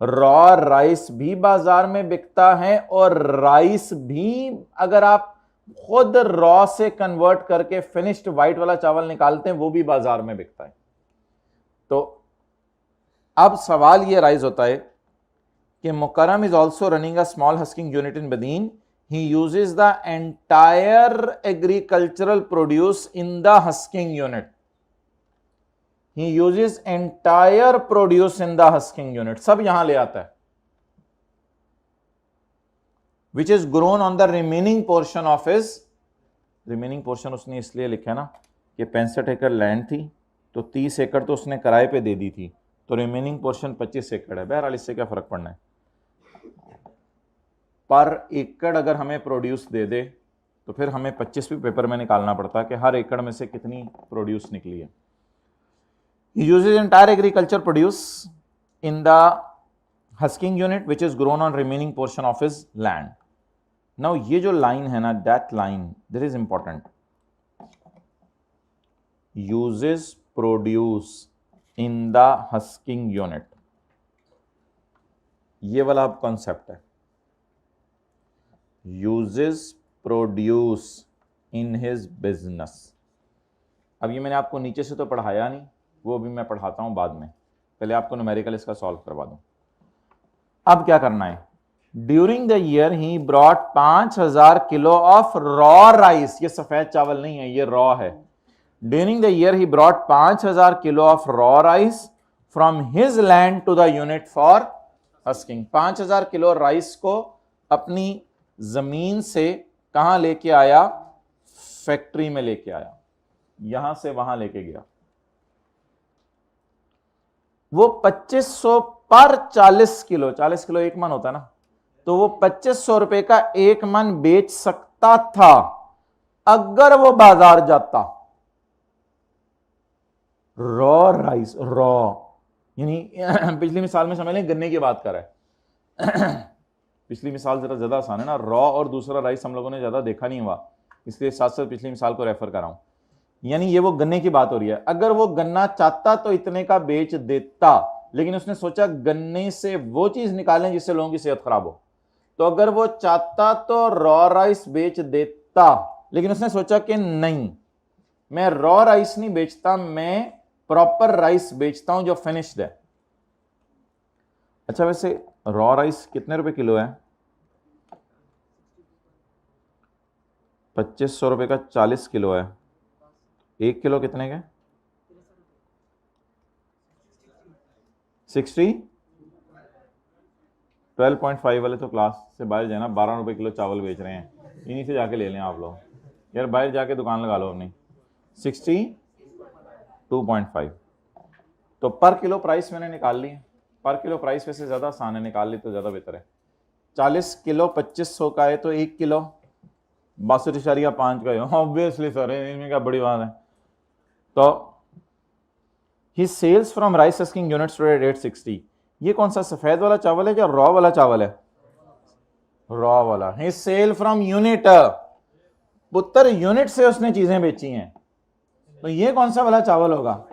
रॉ राइस भी बाजार में बिकता है और राइस भी अगर आप खुद रॉ से कन्वर्ट करके फिनिश्ड व्हाइट वाला चावल निकालते हैं वो भी बाजार में बिकता है। तो अब सवाल यह राइज होता है कि Mukarram is also running a small husking unit in Badin. He uses the entire agricultural produce in the husking unit. He uses entire produce in the husking unit. सब यहां ले आता है, which is grown on the remaining portion of his, remaining portion उसने इसलिए लिखा है ना कि 65 एकड़ लैंड थी तो 30 एकड़ तो उसने किराए पे दे दी थी, तो रिमेनिंग पोर्शन 25 एकड़ है। बहरहाल इससे क्या फर्क पड़ना है, पर एकड़ अगर हमें प्रोड्यूस दे दे तो फिर हमें 25 भी पेपर में निकालना पड़ता है कि हर एकड़ में से कितनी प्रोड्यूस निकली है। He uses entire agriculture produce in the husking unit which is grown on remaining portion of his land. Now ये जो लाइन है ना, that line, this is important. Uses produce in the husking unit, ये वाला अब concept है। Uses produce in his business। अब ये मैंने आपको नीचे से तो पढ़ाया नहीं, वो भी मैं पढ़ाता हूं बाद में, पहले आपको न्यूमेरिकल इसका सॉल्व करवा दूं। अब क्या करना है, during the year he brought 5000 kilo of raw rice, ये सफेद चावल नहीं है, ये रॉ है। During the year he brought 5000 kilo of raw rice from his land to the unit for husking. 5000 kilo rice को अपनी जमीन से कहां लेके आया, फैक्ट्री में लेके आया, यहां से वहां लेके गया। वो 2500 पर 40 किलो, 40 किलो एक मन होता है ना, तो वो 2500 रुपए का 1 मन बेच सकता था अगर वो बाजार जाता। रॉ राइस, रॉ यानी पिछली मिसाल में समझ लें गन्ने की बात कर रहा है। पिछली मिसाल जरा ज्यादा आसान है ना, रॉ और दूसरा राइस हम लोगों ने ज्यादा देखा नहीं हुआ, इसलिए साथ साथ पिछली मिसाल को रेफर कर रहा हूं। यानी ये वो गन्ने की बात हो रही है। अगर वो गन्ना चाहता तो इतने का बेच देता, लेकिन उसने सोचा गन्ने से वो चीज निकालें जिससे लोगों की सेहत खराब हो। तो अगर वो चाहता तो रॉ राइस बेच देता, लेकिन उसने सोचा कि नहीं, मैं रॉ राइस नहीं बेचता, मैं प्रॉपर राइस बेचता हूं जो फिनिश्ड है। अच्छा, वैसे रॉ राइस कितने रुपए किलो है? 2500 रुपए का 40 किलो है। 1 किलो कितने का? 60। 12.5 वाले तो क्लास से बाहर जाना, 12 रुपए किलो चावल बेच रहे हैं, इन्हीं से जाके ले लें आप लोग यार, बाहर जाके दुकान लगा लो अपनी। 62.5 तो पर किलो प्राइस मैंने निकाल ली है। पर किलो प्राइस वैसे ज़्यादा आसान है, निकाल ली तो ज़्यादा बेहतर है। 40 किलो 2500 का है तो 1 किलो 62.5 का है। ऑब्वियसली सर, इनमें क्या बड़ी बात है। तो he sales from rice husking units at 860। ये कौन सा सफेद वाला चावल है या रॉ वाला चावल है? रॉ वाला। ही सेल फ्रॉम यूनिट, पुत्र यूनिट से उसने चीजें बेची हैं। तो ये कौन सा वाला चावल होगा?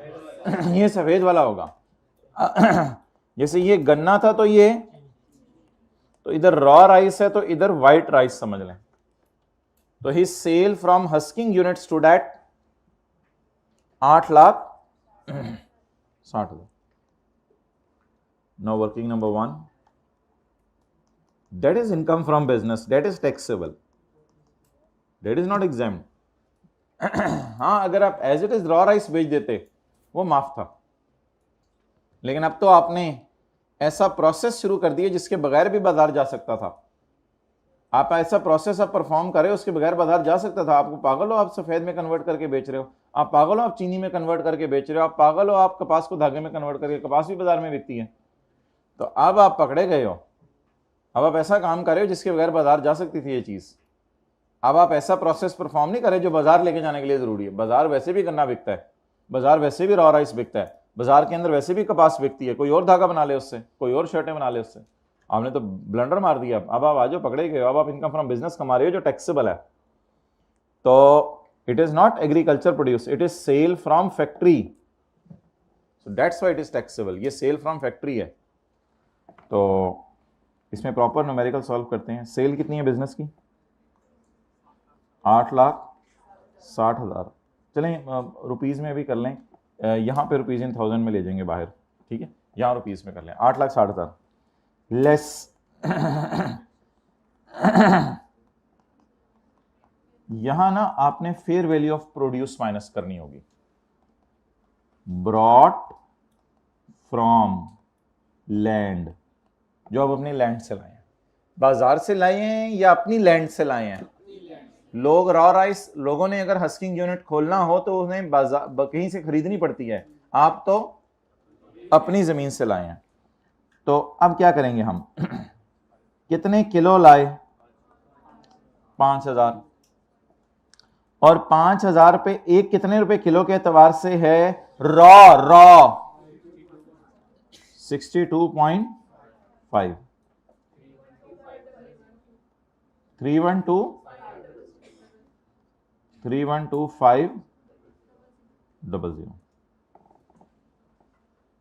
ये सफेद वाला होगा। जैसे ये गन्ना था तो ये, तो इधर रॉ राइस है तो इधर व्हाइट राइस समझ लें। तो he sale from husking units to date 8,60,000। Now working number 1, that is income from business, that is taxable, that is not exempt. हाँ, अगर आप as it is raw rice बेच देते वो माफ था, लेकिन अब तो आपने ऐसा प्रोसेस शुरू कर दिया जिसके बगैर भी बाजार जा सकता था। आप ऐसा प्रोसेस आप परफॉर्म करें उसके बगैर बाजार जा सकता था। आपको पागल हो आप सफेद में कन्वर्ट करके बेच रहे हो, आप पागल हो आप चीनी में कन्वर्ट करके बेच रहे हो, आप पागल हो आप कपास को धागे में कन्वर्ट करके, कपास भी बाजार में बिकती है। तो अब आप पकड़े गए हो, अब आप ऐसा काम कर रहे हो जिसके बगैर बाजार जा सकती थी ये चीज। अब आप ऐसा प्रोसेस परफॉर्म नहीं करे जो बाजार लेके जाने के लिए जरूरी है। बाजार वैसे भी गन्ना बिकता है, बाजार वैसे भी रॉ राइस बिकता है, बाजार के अंदर वैसे भी कपास बिकती है, कोई और धागा बना ले उससे, कोई और शर्टें बना ले उससे। आपने तो ब्लंडर मार दिया। अब आप आज पकड़े गए हो, अब आप इनकम फ्रॉम बिजनेस कमा रहे हो जो टैक्सेबल है। तो it is not agriculture produce, it is sale from factory, so that's why it is taxable. ये सेल फ्रॉम फैक्ट्री है। तो इसमें प्रॉपर न्यूमेरिकल सॉल्व करते हैं। सेल कितनी है बिजनेस की? 8,60,000। चलें रुपीज़ में भी कर लें, यहाँ पे रुपीज़ इन थाउजेंड में ले जाएंगे बाहर, ठीक है, यहाँ रुपीज़ में कर लें। 8,60,000 लेस यहाँ ना आपने fair value of produce minus करनी होगी। ब्रॉट फ्रॉम लैंड, जो आप अपनी लैंड से लाए हैं, बाजार से लाए हैं या अपनी लैंड से लाए हैं। लोग रॉ राइस, लोगों ने अगर हस्किंग यूनिट खोलना हो तो उन्हें बाजार कहीं से खरीदनी पड़ती है, आप तो अपनी जमीन से लाए हैं। तो अब क्या करेंगे हम? कितने किलो लाए? 5,000। और 5,000 पे एक कितने रुपए किलो के एतबार से है? रॉ 62.5 312,500।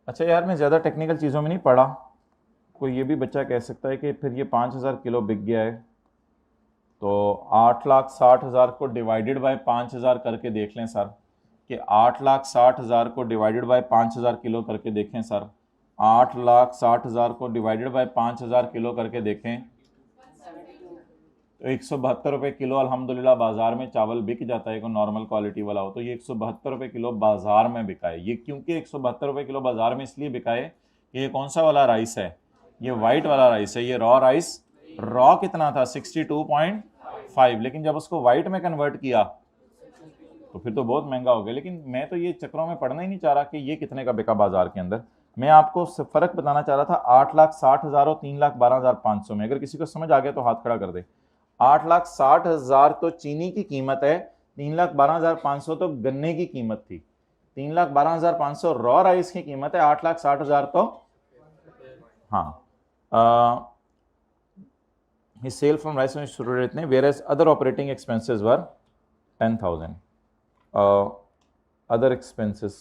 अच्छा यार, मैं ज़्यादा टेक्निकल चीज़ों में नहीं पढ़ा। कोई ये भी बच्चा कह सकता है कि फिर ये 5,000 किलो बिक गया है, तो 8,60,000 को डिवाइडेड बाय 5,000 करके देख लें सर, कि 8,60,000 को डिवाइडेड बाय 5,000 किलो करके देखें सर। 8,60,000 को डिवाइडेड बाय 5,000 किलो करके देखें तो 172 रुपये किलो अल्हम्दुलिल्लाह बाजार में चावल बिक जाता है। कोई नॉर्मल क्वालिटी वाला हो तो ये 172 रुपये किलो बाजार में बिका है। ये क्योंकि 172 रुपये किलो बाजार में इसलिए बिका है कि ये कौन सा वाला राइस है? ये वाइट वाला राइस है। ये रॉ राइस, रॉ कितना था? 62.5, लेकिन जब उसको वाइट में कन्वर्ट किया तो फिर तो बहुत महंगा हो गया। लेकिन मैं तो ये चक्रों में पढ़ना ही नहीं चाह रहा कि ये कितने का बिका बाजार के अंदर। मैं आपको फर्क बताना चाह रहा था 8,60,000 और 3,12,500 में। अगर किसी को समझ आ गया तो हाथ खड़ा कर दे। 8,60,000 तो चीनी की कीमत है, 3,12,500 तो गन्ने की कीमत थी। 3,12,500 रॉ राइस की कीमत है, 8,60,000 तो हाँ his sale from rice was stood इतने, whereas other operating expenses were 10,000. Other expenses,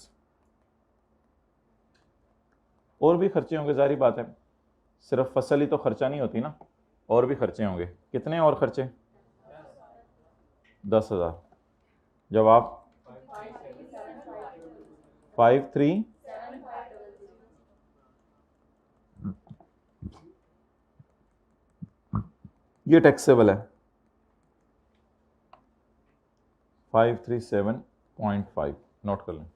और भी खर्चे होंगे, जारी बात है, सिर्फ फसल ही तो खर्चा नहीं होती ना, और भी खर्चे होंगे। कितने और खर्चे? 10,000। जवाब 53 ये टैक्सेबल है 537.5 नोट कर लें।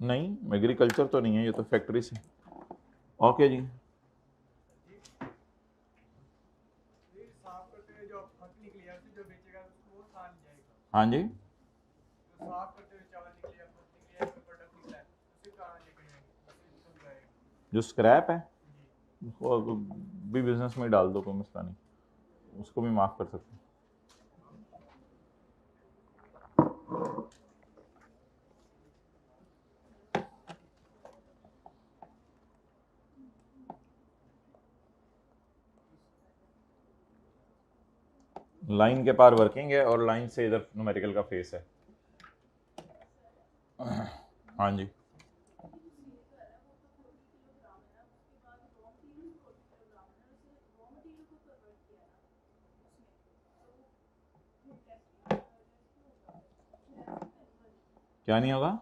नहीं एग्रीकल्चर तो नहीं है, ये तो फैक्ट्री से। ओके जी, हाँ जी, जो स्क्रैप है उसको भी बिजनेस में डाल दो, कोई मसला नहीं, उसको भी माफ कर सकते हैं। लाइन के पार वर्किंग है और लाइन से इधर न्यूमेरिकल का फेस है। हाँ जी, क्या नहीं होगा?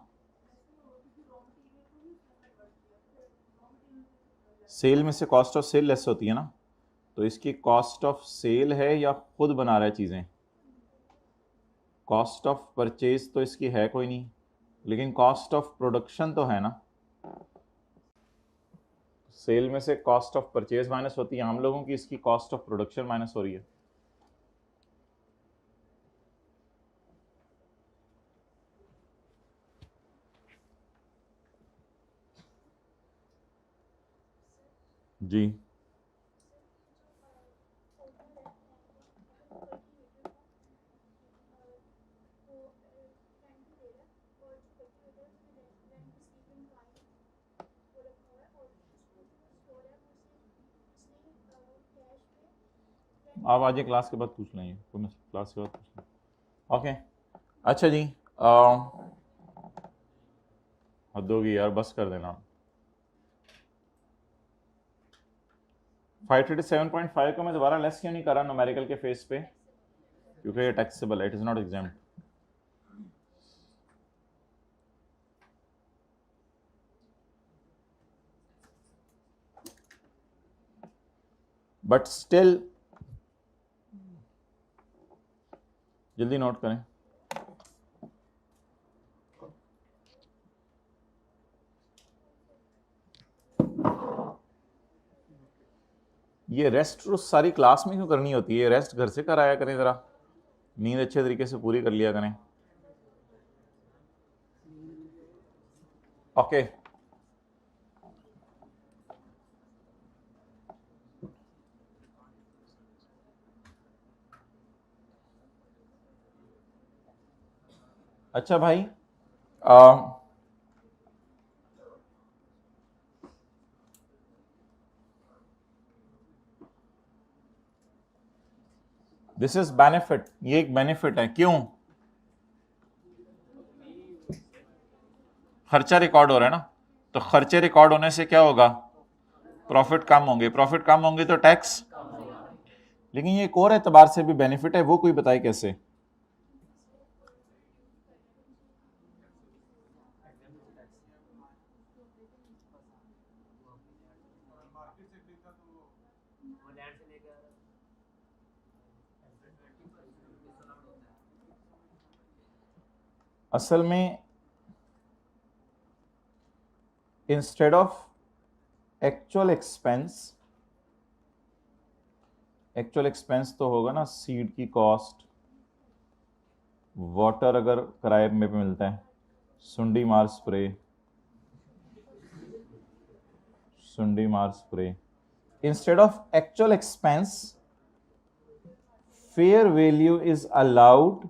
सेल में से कॉस्ट ऑफ सेल लेस होती है ना, तो इसकी कॉस्ट ऑफ सेल है या खुद बना रहा है चीज़ें? कॉस्ट ऑफ परचेज तो इसकी है कोई नहीं, लेकिन कॉस्ट ऑफ प्रोडक्शन तो है ना। सेल में से कॉस्ट ऑफ परचेज माइनस होती है, हम लोगों की इसकी कॉस्ट ऑफ प्रोडक्शन माइनस हो रही है। जी, आप आज क्लास के बाद पूछ लेंगे, कोई क्लास के बाद पूछ लें। ओके, अच्छा जी, हद होगी यार, बस कर देना। 537.5 को मैं दोबारा लेस क्यों नहीं कर रहा न्यूमेरिकल के फेस पे? क्योंकि ये टैक्सेबल है, it is not exempt. But still जल्दी नोट करें, ये रेस्ट तो सारी क्लास में क्यों करनी होती है? रेस्ट घर से कराया करें, ज़रा नींद अच्छे तरीके से पूरी कर लिया करें। ओके, अच्छा भाई, दिस इज बेनिफिट, ये एक बेनिफिट है। क्यों? खर्चा रिकॉर्ड हो रहा है ना, तो खर्चे रिकॉर्ड होने से क्या होगा? प्रॉफिट कम होंगे, प्रॉफिट कम होंगे तो टैक्स। लेकिन ये एक और एतबार से भी बेनिफिट है, वो कोई बताए कैसे? असल में इंस्टेड ऑफ एक्चुअल एक्सपेंस तो होगा ना सीड की कॉस्ट, वाटर अगर किराए में पे मिलता है, सुंडी मार स्प्रे, सुंडी मार spray, instead of actual expense fair value is allowed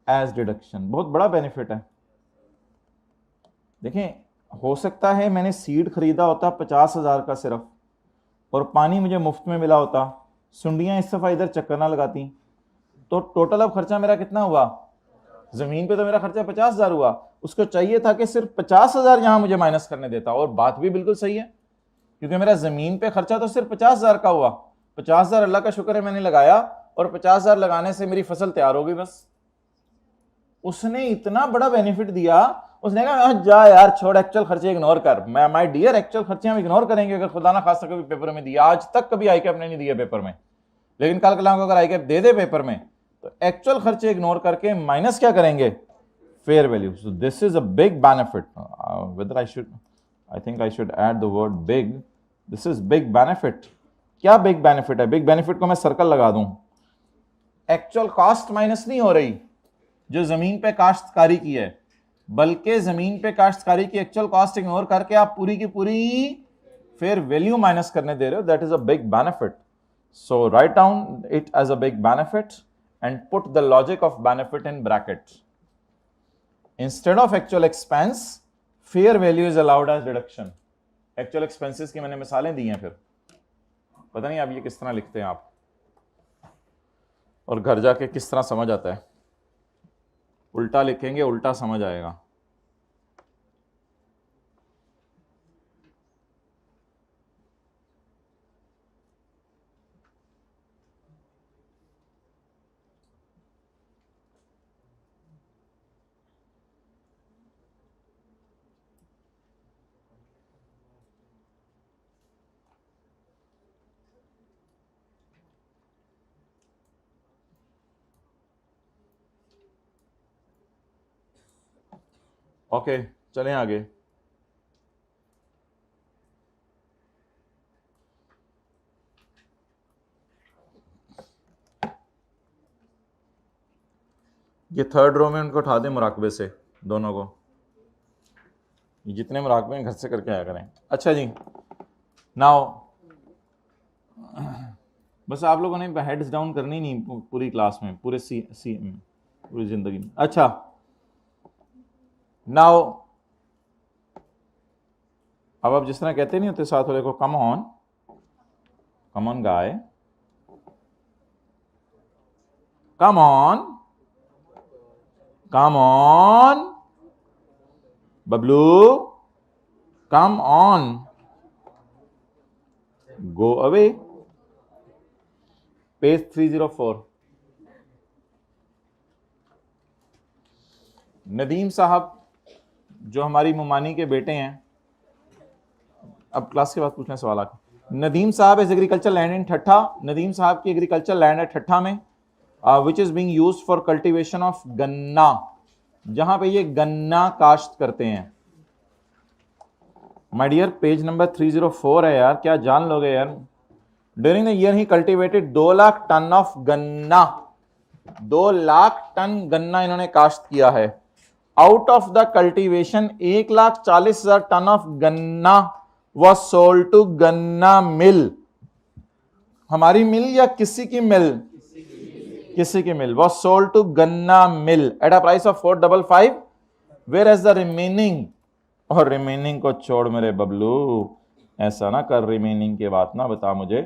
as deduction. बहुत बड़ा बेनिफिट है। देखें, हो सकता है मैंने सीड खरीदा होता 50,000 का सिर्फ, और पानी मुझे मुफ्त में मिला होता, सुंडियां इस दफा इधर चक्कर ना लगाती, तो टोटल अब खर्चा मेरा कितना हुआ? जमीन पे तो मेरा खर्चा 50,000 हुआ, उसको चाहिए था कि सिर्फ 50,000 यहां मुझे माइनस करने देता। और बात भी बिल्कुल सही है, क्योंकि मेरा जमीन पे खर्चा तो सिर्फ 50,000 का हुआ। 50,000 अल्लाह का शुक्र है मैंने लगाया, और 50,000 लगाने से मेरी फसल तैयार हो गई बस। उसने इतना बड़ा बेनिफिट दिया, उसने कहा जा यार छोड़, एक्चुअल खर्चे इग्नोर कर। माय डियर, एक्चुअल खर्चे हम इग्नोर करेंगे अगर खुदा ना खासा कभी पेपर में दिया। आज तक कभी आईकैप ने नहीं दिया पेपर में, लेकिन कल कल को अगर आईकैप दे दे पेपर में, तो एक्चुअल खर्चे इग्नोर करके माइनस क्या करेंगे? Fair value. So this is a big benefit. Whether I think I should add the word big. This is big benefit. क्या बिग बेनिफिट है? बिग बेनिफिट को मैं सर्कल लगा दूं। एक्चुअल कॉस्ट माइनस नहीं हो रही जो जमीन पे काश्तकारी की है, बल्कि जमीन पे काश्तकारी की एक्चुअल कॉस्ट इग्नोर करके आप पूरी की पूरी फेयर वैल्यू माइनस करने दे रहे हो। That is a big benefit. So right down it as a big benefit and put the logic of benefit in bracket. Instead of actual expense, fair value is allowed as deduction. Actual expenses की मैंने मिसालें दी हैं, फिर पता नहीं आप ये किस तरह लिखते हैं आप, और घर जाके किस तरह समझ आता है। उल्टा लिखेंगे, उल्टा समझ आएगा। ओके, चलें आगे। ये थर्ड रो में उनको उठा दें मुराकबे से, दोनों को। ये जितने मुराकबे हैं घर से करके आया करें। अच्छा जी, नाउ बस आप लोगों ने हेड्स डाउन करनी नहीं पूरी क्लास में, पूरे पूरी जिंदगी में। अच्छा, नाउ अब आप जिस तरह कहते नहीं होते साथ वाले को, come on guy, come on Bablu, come on, go away. Page 304। Nadeem साहब जो हमारी मुमानी के बेटे हैं, अब क्लास के बाद पूछने सवाल आके। नदीम साहब इज एग्रीकल्चर लैंड इन ठट्ठा। नदीम साहब की एग्रीकल्चर लैंड है ठट्ठा में, which is being used for cultivation of गन्ना, जहां पे ये गन्ना काश्त करते हैं। माय डियर, पेज नंबर 304 है यार, क्या जान लोगे यार। During the year he cultivated 2 lakh ton of ganna, 2 lakh ton गन्ना इन्होंने काश्त किया है। Out of the cultivation 1,40,000 ton of ganna was sold to गन्ना मिल। हमारी मिल या किसी की मिल? किसी की मिल। was sold to गन्ना मिल at a price of 455, whereas the remaining, और रिमेनिंग को छोड़ मेरे बबलू, ऐसा ना कर, रिमेनिंग की बात ना बता मुझे,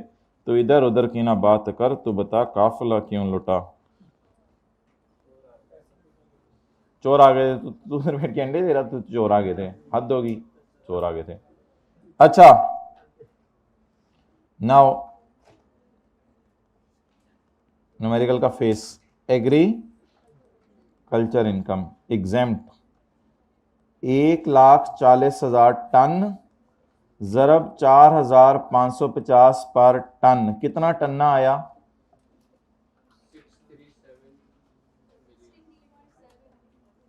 तो इधर उधर की ना बात कर, तू बता काफिला क्यों लुटा। चोर आ गए, तू बैठ के अंडे दे रहा, तू चोर आ गए थे, हद होगी, चोर आ गए थे। अच्छा, नाउ न्यूमेरिकल का face, agriculture income exempt 1,40,000 ton ज़रब 4,550 पर टन, कितना टन्ना आया?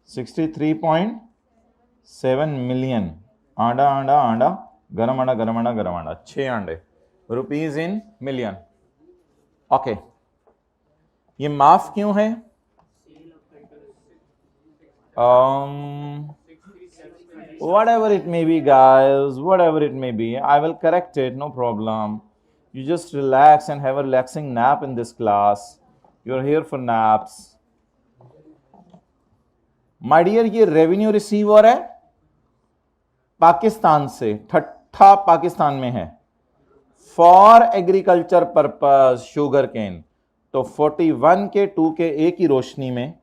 63.7 मिलियन। आंडा आंडा आंडा, गरम आंडा गरम आंडा गरम आंडा, 6 अंडे, रुपीज इन मिलियन। ओके, ये माफ क्यों है? whatever it may be, guys, whatever it may be, I will correct it, no problem. You just relax and have a relaxing nap in this class. You're here for naps. My dear, ये revenue receive हो रहा है पाकिस्तान से, ठट्ठा पाकिस्तान में है, for agriculture purpose sugar cane. तो 41 के 2 के ए की रोशनी में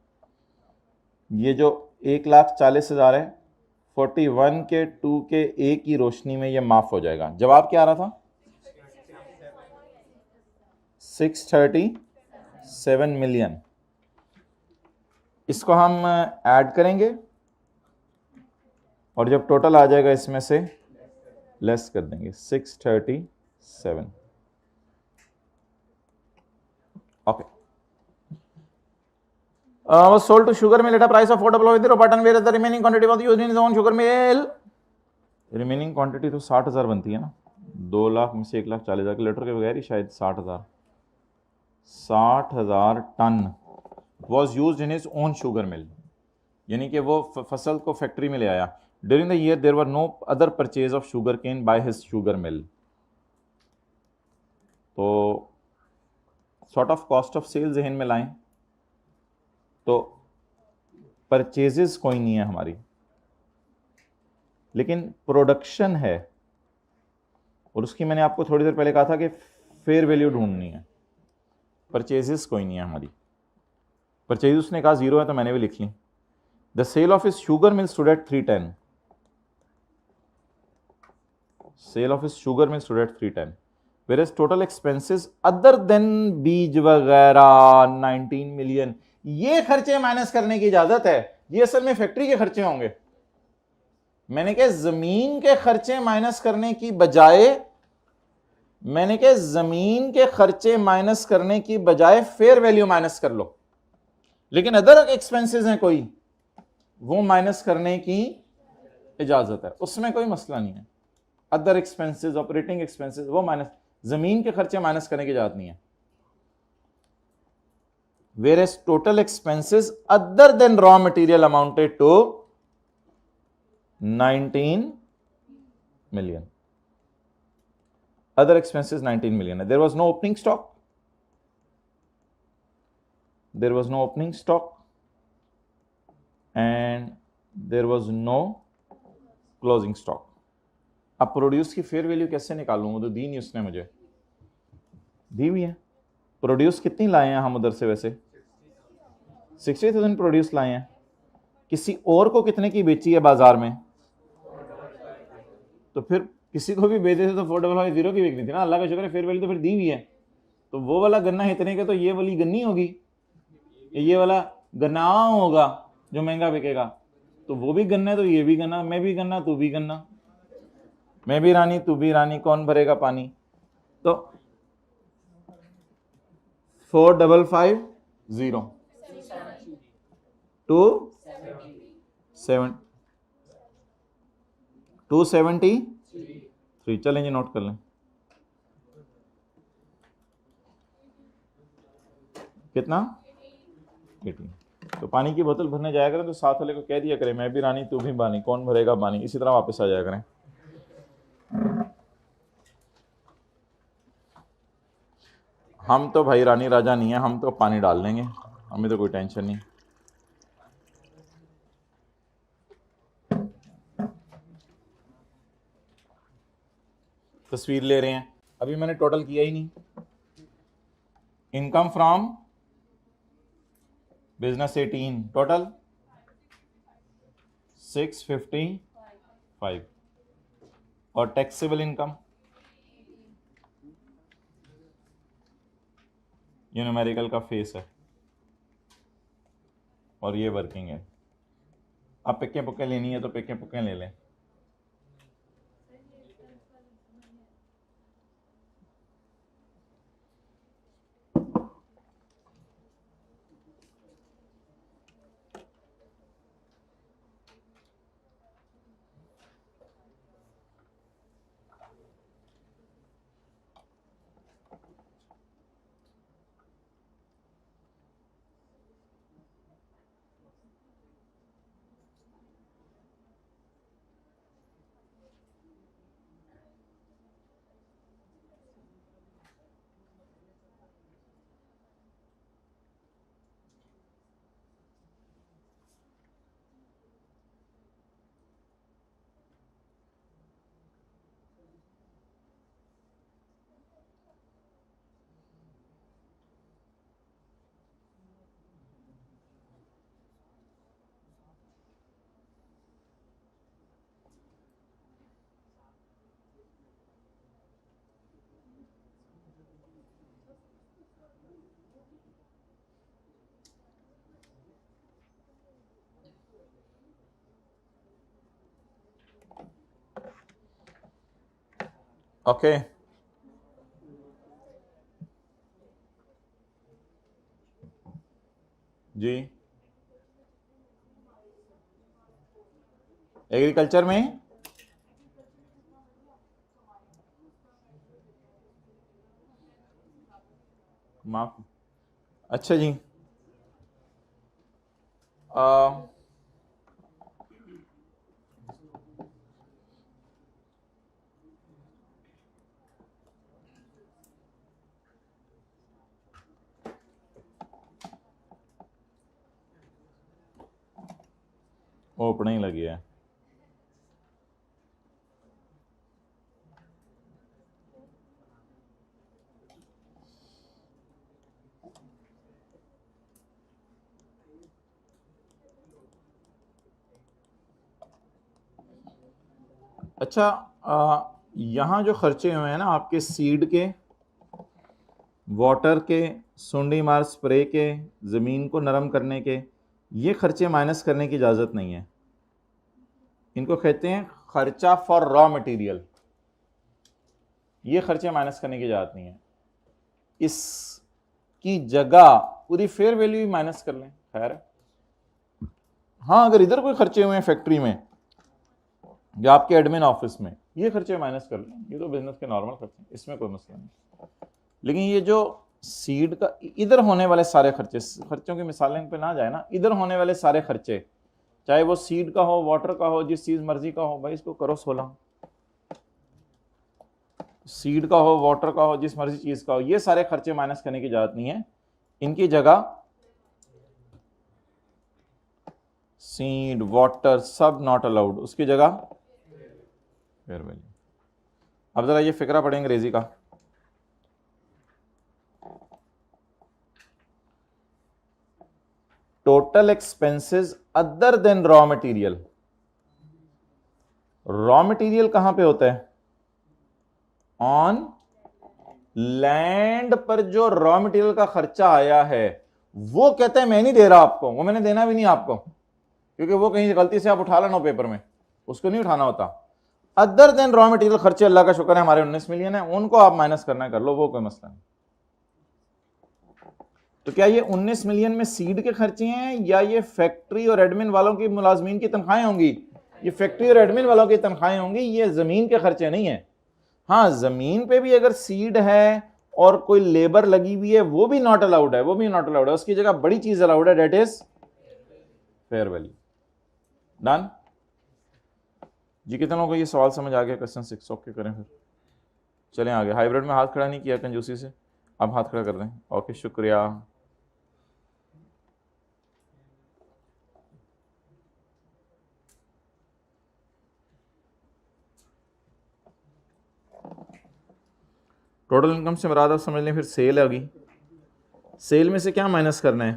ये जो 1,40,000 है, 41 के 2 के ए की रोशनी में ये माफ हो जाएगा। जवाब क्या आ रहा था? 637 मिलियन। इसको हम ऐड करेंगे और जब टोटल आ जाएगा इसमें से लेस कर देंगे, 637। Okay. Was sold to sugar mill at a price of $4 with the button, where the remaining quantity was used in his own sugar mill. Remaining quantity तो 60,000 बनती है ना, 2 लाख में से 1,40,000 के लीटर के बगैर ही शायद 60,000 ton was use in his own sugar mill, यानी कि वो फसल को फैक्ट्री में ले आया। During the year there were no other purchase of sugar cane by his sugar mill. तो sort of cost of sale जहन में लाएं तो परचेजेस कोई नहीं है हमारी, लेकिन प्रोडक्शन है, और उसकी मैंने आपको थोड़ी देर पहले कहा था कि फेयर वैल्यू ढूंढनी है। परचेजेस कोई नहीं है हमारी। परचेज उसने कहा 0 है तो मैंने भी लिख ली। The sale of his sugar mill stood at 310। Sale of his sugar mill stood at 310, whereas total expenses other than बीज वगैरह 19 मिलियन। ये खर्चे माइनस करने की इजाजत है, ये असल में फैक्ट्री के खर्चे होंगे। मैंने कहा जमीन के खर्चे माइनस करने की बजाय, मैंने कहा जमीन के खर्चे माइनस करने की बजाय फेयर वैल्यू माइनस कर लो, लेकिन अदर एक्सपेंसेस हैं कोई, वो माइनस करने की इजाजत है, उसमें कोई मसला नहीं है। अदर एक्सपेंसेस, ऑपरेटिंग एक्सपेंसेस, वो माइनस, जमीन के खर्चे माइनस करने की इजाजत नहीं है। Whereas total expenses other than raw material amounted to 19 million. Other expenses 19 million. There was no opening stock. There was no opening stock. And there was no closing stock. अब produce की fair value कैसे निकालूं? वो तो दी नहीं उसने मुझे, दी हुई है। प्रोड्यूस कितनी लाए हैं हम उधर से? वैसे 60,000 प्रोड्यूस लाए हैं। किसी और को कितने की बेची है बाजार में? तो फिर किसी को भी बेचे थे तो 400 की बिकनी थी ना। अल्लाह का शुक्र है फेयर वैल्यू तो फिर दी हुई है। तो वो वाला गन्ना इतने के तो ये वाली गन्नी होगी, ये वाला गन्ना होगा जो महंगा बिकेगा। तो वो भी गन्ना है तो ये भी गन्ना, मैं भी गन्ना तू भी गन्ना, मैं भी रानी तू भी रानी, कौन भरेगा पानी? तो 4,550 273। चलें जी, नोट कर लें। कितना? 18। तो पानी की बोतल भरने जाया करें तो साथ वाले को कह दिया करें मैं भी रानी तू भी बानी, कौन भरेगा पानी, इसी तरह वापस आ जाया करें। हम तो भाई रानी राजा नहीं है, हम तो पानी डाल लेंगे, हमें तो कोई टेंशन नहीं। तस्वीर ले रहे हैं, अभी मैंने टोटल किया ही नहीं। इनकम फ्रॉम बिजनेस 18, टोटल 655, और टैक्सेबल इनकम ये न्यूमेरिकल का फेस है और ये वर्किंग है। अब पिक्के पुक्के लेनी है तो पिक्के पुक्के ले लें। ओके जी, एग्रीकल्चर में माफ, अच्छा जी, ओपनिंग लगी है। अच्छा, यहाँ जो खर्चे हुए हैं ना आपके सीड के, वाटर के, सुंडी मार स्प्रे के, ज़मीन को नरम करने के, ये खर्चे माइनस करने की इजाज़त नहीं है। इनको कहते हैं खर्चा फॉर रॉ मटेरियल। ये खर्चे माइनस करने की इजाज़त नहीं है। इसकी जगह पूरी फेयर वैल्यू ही माइनस कर लें, खैर। हाँ, अगर इधर कोई खर्चे हुए हैं फैक्ट्री में या आपके एडमिन ऑफिस में, ये खर्चे माइनस कर लें, ये तो बिजनेस के नॉर्मल खर्चे, इसमें कोई मसला नहीं। लेकिन ये जो सीड का इधर होने वाले सारे खर्चे, खर्चों की मिसालें पे ना जाए ना, इधर होने वाले सारे खर्चे, चाहे वो सीड का हो, वाटर का हो, जिस चीज मर्जी का हो, भाई इसको करो 16। सीड का हो, वाटर का हो, जिस मर्जी चीज का हो, ये सारे खर्चे माइनस करने की इजाजत नहीं है। इनकी जगह सीड, वाटर सब नॉट अलाउड, उसकी जगह फेयर वैल्यू। अब जरा ये फिक्रा पढ़ें अंग्रेजी का। Total expenses other than raw material. Raw material कहां पे होता है? ऑन लैंड पर जो रॉ मटेरियल का खर्चा आया है, वो कहता है मैं नहीं दे रहा आपको, वो मैंने देना भी नहीं आपको, क्योंकि वो कहीं गलती से आप उठा लेना पेपर में, उसको नहीं उठाना होता। अदर देन रॉ मटेरियल खर्चे, अल्लाह का शुक्र है हमारे 19 मिलियन है, उनको आप माइनस करना कर लो, वो कोई मसला नहीं। तो क्या ये 19 मिलियन में सीड के खर्चे हैं या ये फैक्ट्री और एडमिन वालों की, मुलाजमीन की तनख्वाहें होंगी? ये फैक्ट्री और एडमिन वालों की तनख्वाहें होंगी, ये जमीन के खर्चे नहीं है। हाँ, जमीन पे भी अगर सीड है और कोई लेबर लगी हुई है, वो भी नॉट अलाउड है, वो भी नॉट अलाउड है। उसकी जगह बड़ी चीज अलाउड है, that is fair value. Done जी? कितने लोगों को ये सवाल समझ आ गया? क्वेश्चन 6 ओके करें, फिर चलें आगे। हाइब्रिड में हाथ खड़ा नहीं किया कंजूसी से, अब हाथ खड़ा कर दें। ओके, शुक्रिया। टोटल इनकम से मुराद आप समझ लें, फिर सेल आ गई। सेल में से क्या माइनस करना है?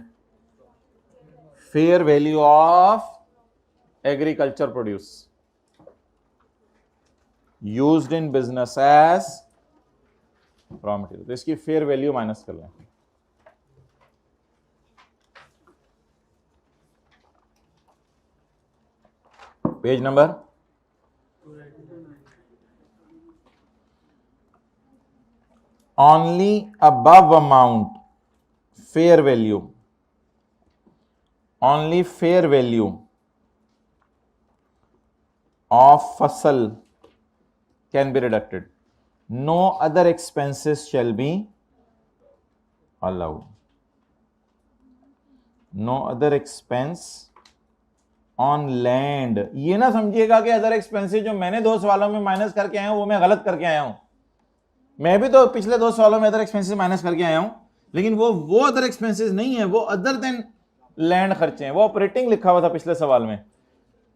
Fair value of agriculture produce used in business as raw material, तो इसकी फेयर वैल्यू माइनस कर लें। Page number only above amount, fair value, only fair value of fasal can be deducted, no other expenses shall be allowed, no other expense on land। ये ना समझिएगा कि other expenses जो मैंने 2 सवालों में माइनस करके आया हूं वो मैं गलत करके आया हूं। मैं भी तो पिछले 2 सवालों में अदर एक्सपेंसेस माइनस करके आया हूं, लेकिन वो अदर एक्सपेंसेस नहीं है, वो अदर देन लैंड खर्चे हैं। वो ऑपरेटिंग लिखा हुआ था पिछले सवाल में,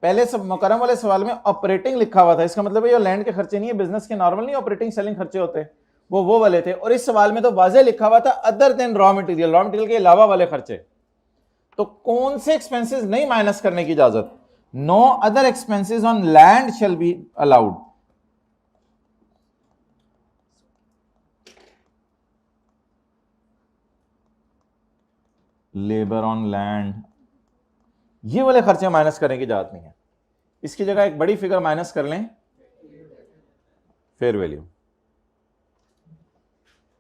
पहले सब मुकर्रम वाले सवाल में ऑपरेटिंग लिखा हुआ था। इसका मतलब है ये लैंड के खर्चे नहीं है, बिजनेस के नॉर्मल नहीं ऑपरेटिंग सेलिंग खर्चे होते, वो वाले थे। और इस सवाल में तो वाज़ेह लिखा हुआ था other than raw material, raw material के अलावा वाले खर्चे। तो कौन से एक्सपेंसेस नहीं माइनस करने की इजाजत? No other expenses on land shall be allowed. Labour on land, ये वाले खर्चे माइनस करने की इजाजत नहीं है। इसकी जगह एक बड़ी फिगर माइनस कर लें, फेयर वैल्यू।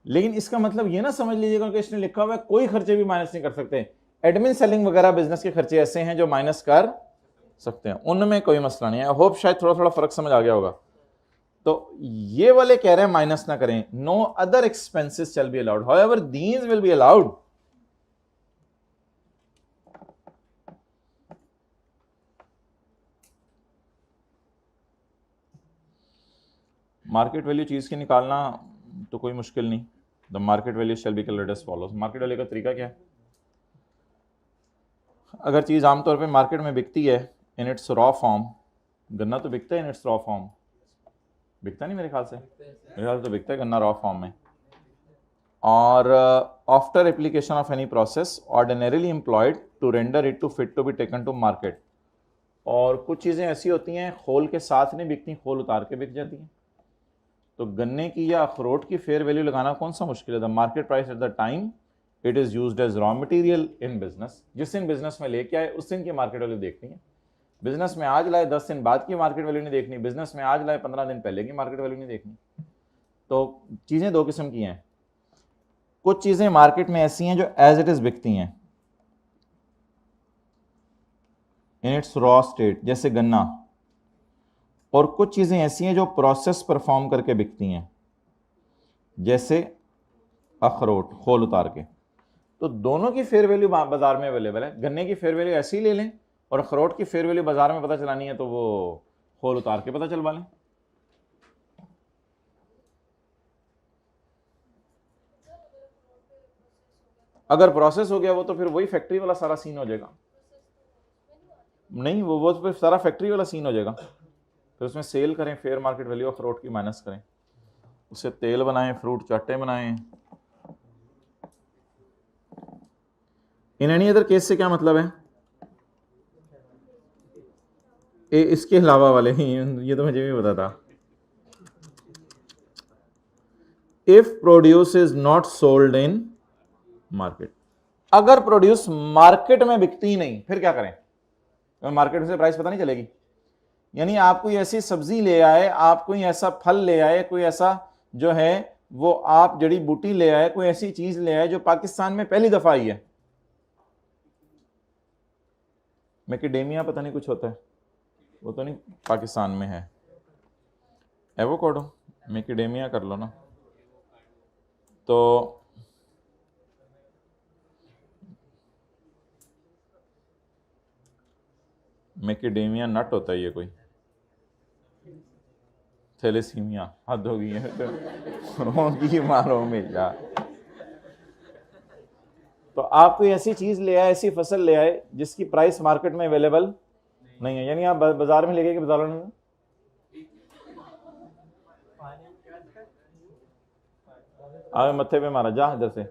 लेकिन इसका मतलब ये ना समझ लीजिएगा कि इसने लिखा हुआ है कोई खर्चे भी माइनस नहीं कर सकते। एडमिन सेलिंग वगैरह बिजनेस के खर्चे ऐसे हैं जो माइनस कर सकते हैं, उनमें कोई मसला नहीं है। होप शायद थोड़ा थोड़ा फर्क समझ आ गया होगा। तो ये वाले कह रहे हैं माइनस ना करें, no other expenses shall be allowed, however these will be allowed. Market value चीज की निकालना तो कोई मुश्किल नहीं। The market value shall be calculated as follows. Market value का तरीका क्या है? अगर चीज आमतौर पे मार्केट में बिकती है इन इट्स रॉ फॉर्म, गन्ना तो बिकता है इन इट्स रॉ फॉर्म, बिकता नहीं मेरे ख्याल से, मेरे ख्याल से तो बिकता है गन्ना रॉ फॉर्म में। और after application of any process ordinarily employed to render it to fit to be taken to market. और कुछ चीज़ें ऐसी होती हैं खोल के साथ नहीं बिकती, खोल उतार के बिक जाती हैं। तो गन्ने की या अखरोट की फेयर वैल्यू लगाना कौन सा मुश्किल है? The market price at the time it is used as raw material in business. जिस दिन बिजनेस में लेके आए उस दिन की मार्केट वैल्यू देखनी है। बिजनेस में आज लाए 10 दिन बाद की मार्केट वैल्यू नहीं देखनी, बिजनेस में आज लाए 15 दिन पहले की मार्केट वैल्यू नहीं देखनी। तो चीज़ें दो किस्म की हैं, कुछ चीज़ें मार्केट में ऐसी हैं जो एज इट इज़ बिकती हैं इन इट्स रॉ स्टेट, जैसे गन्ना, और कुछ चीज़ें ऐसी हैं जो प्रोसेस परफॉर्म करके बिकती हैं, जैसे अखरोट खोल उतार के। तो दोनों की फेयर वैल्यू बाजार में अवेलेबल है। गन्ने की फेयर वैल्यू ऐसे ही ले लें और अखरोट की फेयर वैल्यू बाजार में पता चलानी है तो वो खोल उतार के पता चलवा लें। अगर प्रोसेस हो गया वो तो फिर वही फैक्ट्री वाला सारा सीन हो जाएगा। नहीं, वो फिर सारा फैक्ट्री वाला सीन हो जाएगा। फिर उसमें सेल करें, फेयर मार्केट वैल्यू अखरोट की माइनस करें, उससे तेल बनाएं, फ्रूट चाटे बनाएं। इन एनी अदर केस से क्या मतलब है? इसके अलावा वाले ही, ये तो मुझे भी पता था। If produce is not sold in market, अगर प्रोड्यूस मार्केट में बिकती ही नहीं फिर क्या करें? तो मार्केट में से प्राइस पता नहीं चलेगी। यानी आप कोई ऐसी सब्जी ले आए, आप कोई ऐसा फल ले आए, कोई ऐसा जो है वो आप जड़ी बूटी ले आए, कोई ऐसी चीज ले आए जो पाकिस्तान में पहली दफा आई है। मैकेडेमिया पता नहीं कुछ होता है, वो तो नहीं पाकिस्तान में है। एवोकाडो, मैकेडेमिया कर लो ना। तो मैकेडेमिया नट होता है ये कोई, थैलेसीमिया हद हो गई है तो मारो में जा। तो आप कोई ऐसी चीज ले आए, ऐसी फसल ले आए जिसकी प्राइस मार्केट में अवेलेबल नहीं है, यानी आप बाजार में लेके बाजार में आगे मत्थे पे मारा जा इधर से।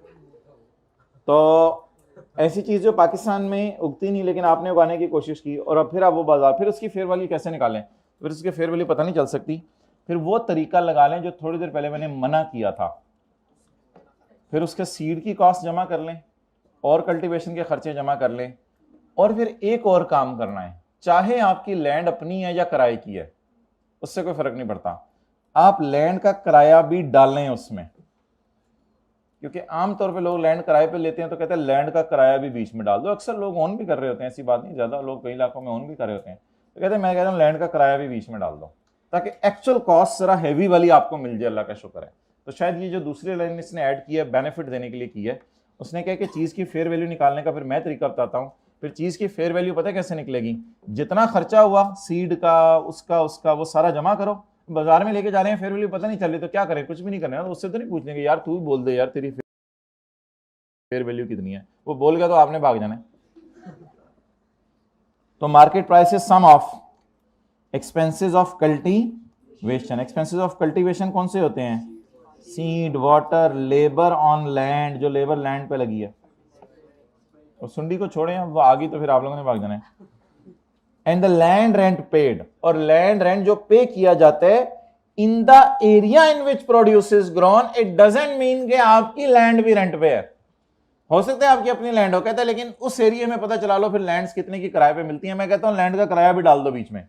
तो ऐसी चीज जो पाकिस्तान में उगती नहीं लेकिन आपने उगाने की कोशिश की और अब फिर आप वो बाजार, फिर उसकी फेयर वैल्यू कैसे निकालें? फिर उसकी फेयर वैल्यू पता नहीं चल सकती। फिर वो तरीका लगा लें जो थोड़ी देर पहले मैंने मना किया था। फिर उसके सीड की कॉस्ट जमा कर लें और कल्टीवेशन के खर्चे जमा कर लें, और फिर एक और काम करना है, चाहे आपकी लैंड अपनी है या किराए की है, उससे कोई फर्क नहीं पड़ता, आप लैंड का किराया भी डालें उसमें। क्योंकि आमतौर पे लोग लैंड किराए पे लेते हैं तो कहते हैं लैंड का किराया भी बीच में डाल दो। अक्सर लोग ओन भी कर रहे होते हैं, ऐसी बात नहीं, ज्यादा लोग कई इलाकों में ओन भी कर रहे होते हैं, तो कहते हैं मैं कहता हूँ लैंड का किराया भी बीच में डाल दो ताकि एक्चुअल कॉस्ट जरा हैवी वाली आपको मिल जाए। अल्लाह का शुक्र है। तो शायद ये जो दूसरी लाइन इसने ऐड की है बेनिफिट देने के लिए की है। उसने कहा कि चीज की फेयर वैल्यू निकालने का फिर मैं तरीका बताता हूँ। फिर चीज की फेयर वैल्यू पता है कैसे निकलेगी? जितना खर्चा हुआ सीड का, उसका वो सारा जमा करो, बाजार में लेके जा रहे हैं, फेयर वैल्यू पता नहीं चल रही तो क्या करें? कुछ भी नहीं करना है। उससे तो नहीं पूछने के यार तू भी बोल दे यार तेरी फेयर वैल्यू कितनी है, वो बोल गया तो आपने भाग जाना है। तो market price is sum of expenses of cultivation. Expenses of cultivation कौन से होते हैं? Seed, water, labour on land, जो लेबर लैंड पे लगी है। और सुंडी को छोड़े, वो आ गई तो फिर आप लोगों ने भाग जाना है। And the land rent paid, और लैंड रेंट जो पे किया जाता है in the area in which produce is grown. It doesn't mean कि आपकी लैंड भी रेंट पे है, हो सकता है आपकी अपनी लैंड हो, कहता है लेकिन उस एरिया में पता चला लो फिर लैंड्स कितने की किराए पे मिलती है। मैं कहता हूं लैंड का किराया भी डाल दो बीच में,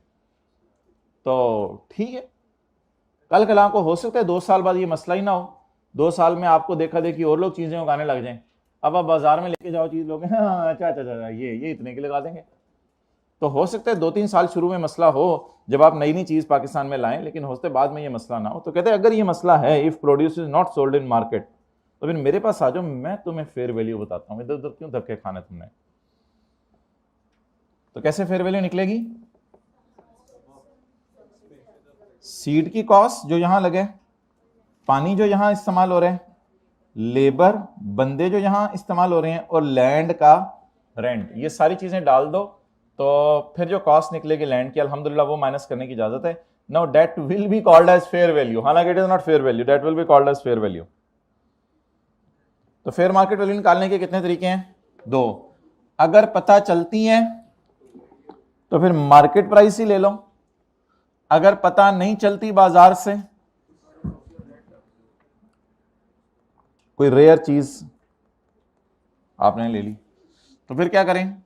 तो ठीक है। कल कल को हो सकता है 2 साल बाद ये मसला ही ना हो, 2 साल में आपको देखा देखी और लोग चीजें उगाने लग जाएं, अब आप बाजार में लेके जाओ चीज, लोग हाँ अच्छा अच्छा अच्छा ये इतने के लगा देंगे। तो हो सकता है 2-3 साल शुरू में मसला हो जब आप नई नई चीज पाकिस्तान में लाएं, लेकिन होते बाद में ये मसला ना हो। तो कहते हैं अगर ये मसला है, if produce is not sold in market, तो फिर मेरे पास आ जाओ, मैं तुम्हें फेयर वैल्यू बताता हूं। इधर उधर क्यों धक्के खाने तुमने? तो कैसे फेयर वैल्यू निकलेगी? सीड की कॉस्ट जो यहां लगे, पानी जो यहां इस्तेमाल हो रहे हैं, लेबर बंदे जो यहां इस्तेमाल हो रहे हैं, और लैंड का रेंट, ये सारी चीजें डाल दो तो फिर जो कॉस्ट निकलेगी लैंड की, अल्हम्दुलिल्लाह वो माइनस करने की इजाजत है। Now that will be called as fair value, हालांकि it is not fair value, that will be called as fair value. तो फेयर मार्केट वैल्यू निकालने के कितने तरीके हैं? 2। अगर पता चलती है तो फिर मार्केट प्राइस ही ले लो, अगर पता नहीं चलती बाजार से, कोई रेयर चीज आपने ले ली, तो फिर क्या करें?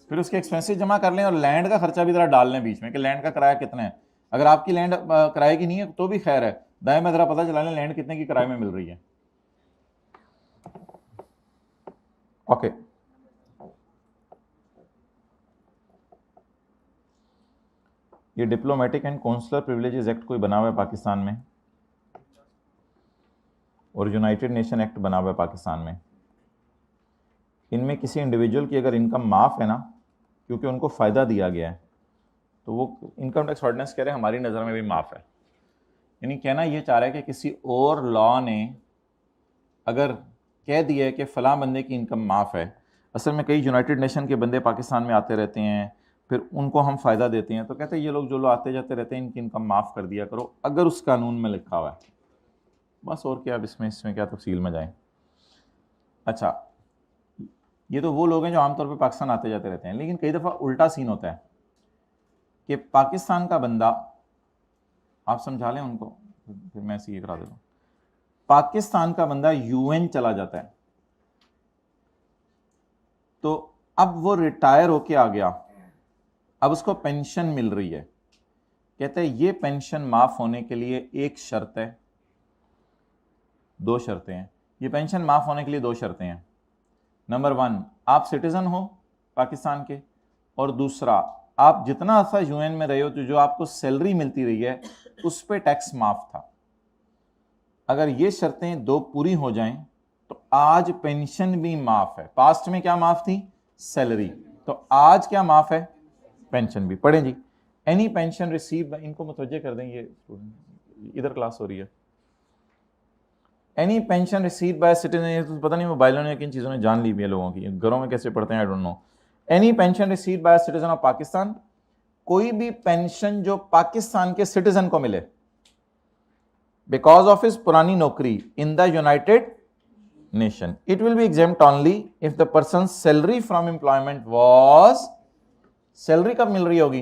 फिर उसके एक्सपेंसेस जमा कर लें और लैंड का खर्चा भी जरा डाल लें बीच में कि लैंड का किराया कितना है। अगर आपकी लैंड किराए की नहीं है तो भी खैर है, दाएं में जरा पता चला लें लैंड कितने की किराए में मिल रही है। ओके, ये diplomatic and consular privileges act कोई बना हुआ है पाकिस्तान में, और यूनाइटेड नेशन एक्ट बना हुआ है पाकिस्तान में। इनमें किसी इंडिविजुअल की अगर इनकम माफ़ है ना, क्योंकि उनको फ़ायदा दिया गया है, तो वो इनकम टैक्स ऑर्डिनेंस कह रहे हैं हमारी नज़र में भी माफ़ है। यानी कहना ये चाह रहा है कि किसी और लॉ ने अगर कह दिया है कि फ़लाँ बंदे की इनकम माफ़ है, असल में कई यूनाइटेड नेशन के बंदे पाकिस्तान में आते रहते हैं, फिर उनको हम फ़ायदा देते हैं, तो कहते हैं ये लोग जो लोग आते जाते रहते हैं इनकी इनकम माफ़ कर दिया करो, अगर उस कानून में लिखा हुआ है। बस और क्या, अब इसमें क्या तफसील में जाएं। अच्छा, ये तो वो लोग हैं जो आमतौर पे पाकिस्तान आते जाते रहते हैं, लेकिन कई दफ़ा उल्टा सीन होता है कि पाकिस्तान का बंदा, आप समझा लें उनको, फिर मैं ऐसे ये करा देता हूँ, पाकिस्तान का बंदा यूएन चला जाता है, तो अब वो रिटायर होके आ गया, अब उसको पेंशन मिल रही है। कहते हैं ये पेंशन माफ़ होने के लिए एक शर्त है, 2 शर्तें हैं। ये पेंशन माफ़ होने के लिए 2 शर्तें हैं। नंबर 1, आप सिटीज़न हो पाकिस्तान के, और दूसरा, आप जितना अर्सा यूएन में रहे हो तो जो आपको सैलरी मिलती रही है उस पर टैक्स माफ़ था। अगर ये शर्तें 2 पूरी हो जाएं तो आज पेंशन भी माफ़ है। पास्ट में क्या माफ़ थी? सैलरी। तो आज क्या माफ़ है? पेंशन भी। पढ़ें जी, एनी पेंशन रिसीव, इनको मुतवज्जे कर दें, ये इधर क्लास हो रही है। Any pension receive by citizen, तो पता नहीं मोबाइलों ने किन चीज़ों ने जान ली भी है लोगों की, घरों में कैसे पढ़ते हैं आई don't no. Any pension receive by citizen of Pakistan, कोई भी पेंशन जो पाकिस्तान के सिटीजन को मिले बिकॉज ऑफ हिज पुरानी नौकरी in the United nation, it will be exempt only if the person salary from employment was, salary कब मिल रही होगी?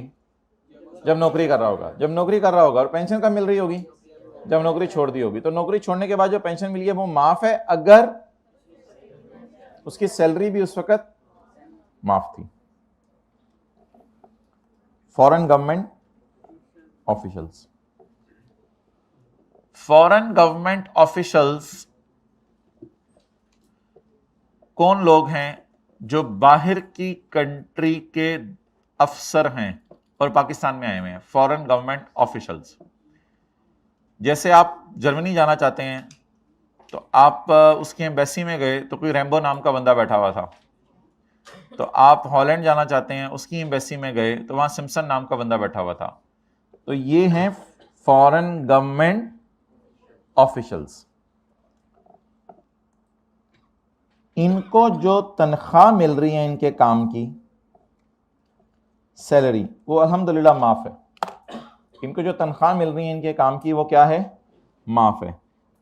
जब नौकरी कर रहा होगा, जब नौकरी कर रहा होगा। और पेंशन कब मिल रही होगी? जब नौकरी छोड़ दी होगी। तो नौकरी छोड़ने के बाद जो पेंशन मिली है वो माफ है अगर उसकी सैलरी भी उस वक्त माफ थी। Foreign government officials, foreign government officials कौन लोग हैं? जो बाहर की कंट्री के अफसर हैं और पाकिस्तान में आए हुए हैं, फॉरेन गवर्नमेंट ऑफिशियल्स। जैसे आप जर्मनी जाना चाहते हैं तो आप उसकी एम्बेसी में गए तो कोई रैम्बो नाम का बंदा बैठा हुआ था, तो आप हॉलैंड जाना चाहते हैं, उसकी एम्बेसी में गए तो वहां सिम्पसन नाम का बंदा बैठा हुआ था। तो ये हैं फॉरेन गवर्नमेंट ऑफिशियल्स। इनको जो तनख्वाह मिल रही है इनके काम की, सैलरी, वो अल्हम्दुलिल्लाह माफ है। इनको जो तनख्वाह मिल रही है इनके काम की, वो क्या है? माफ है।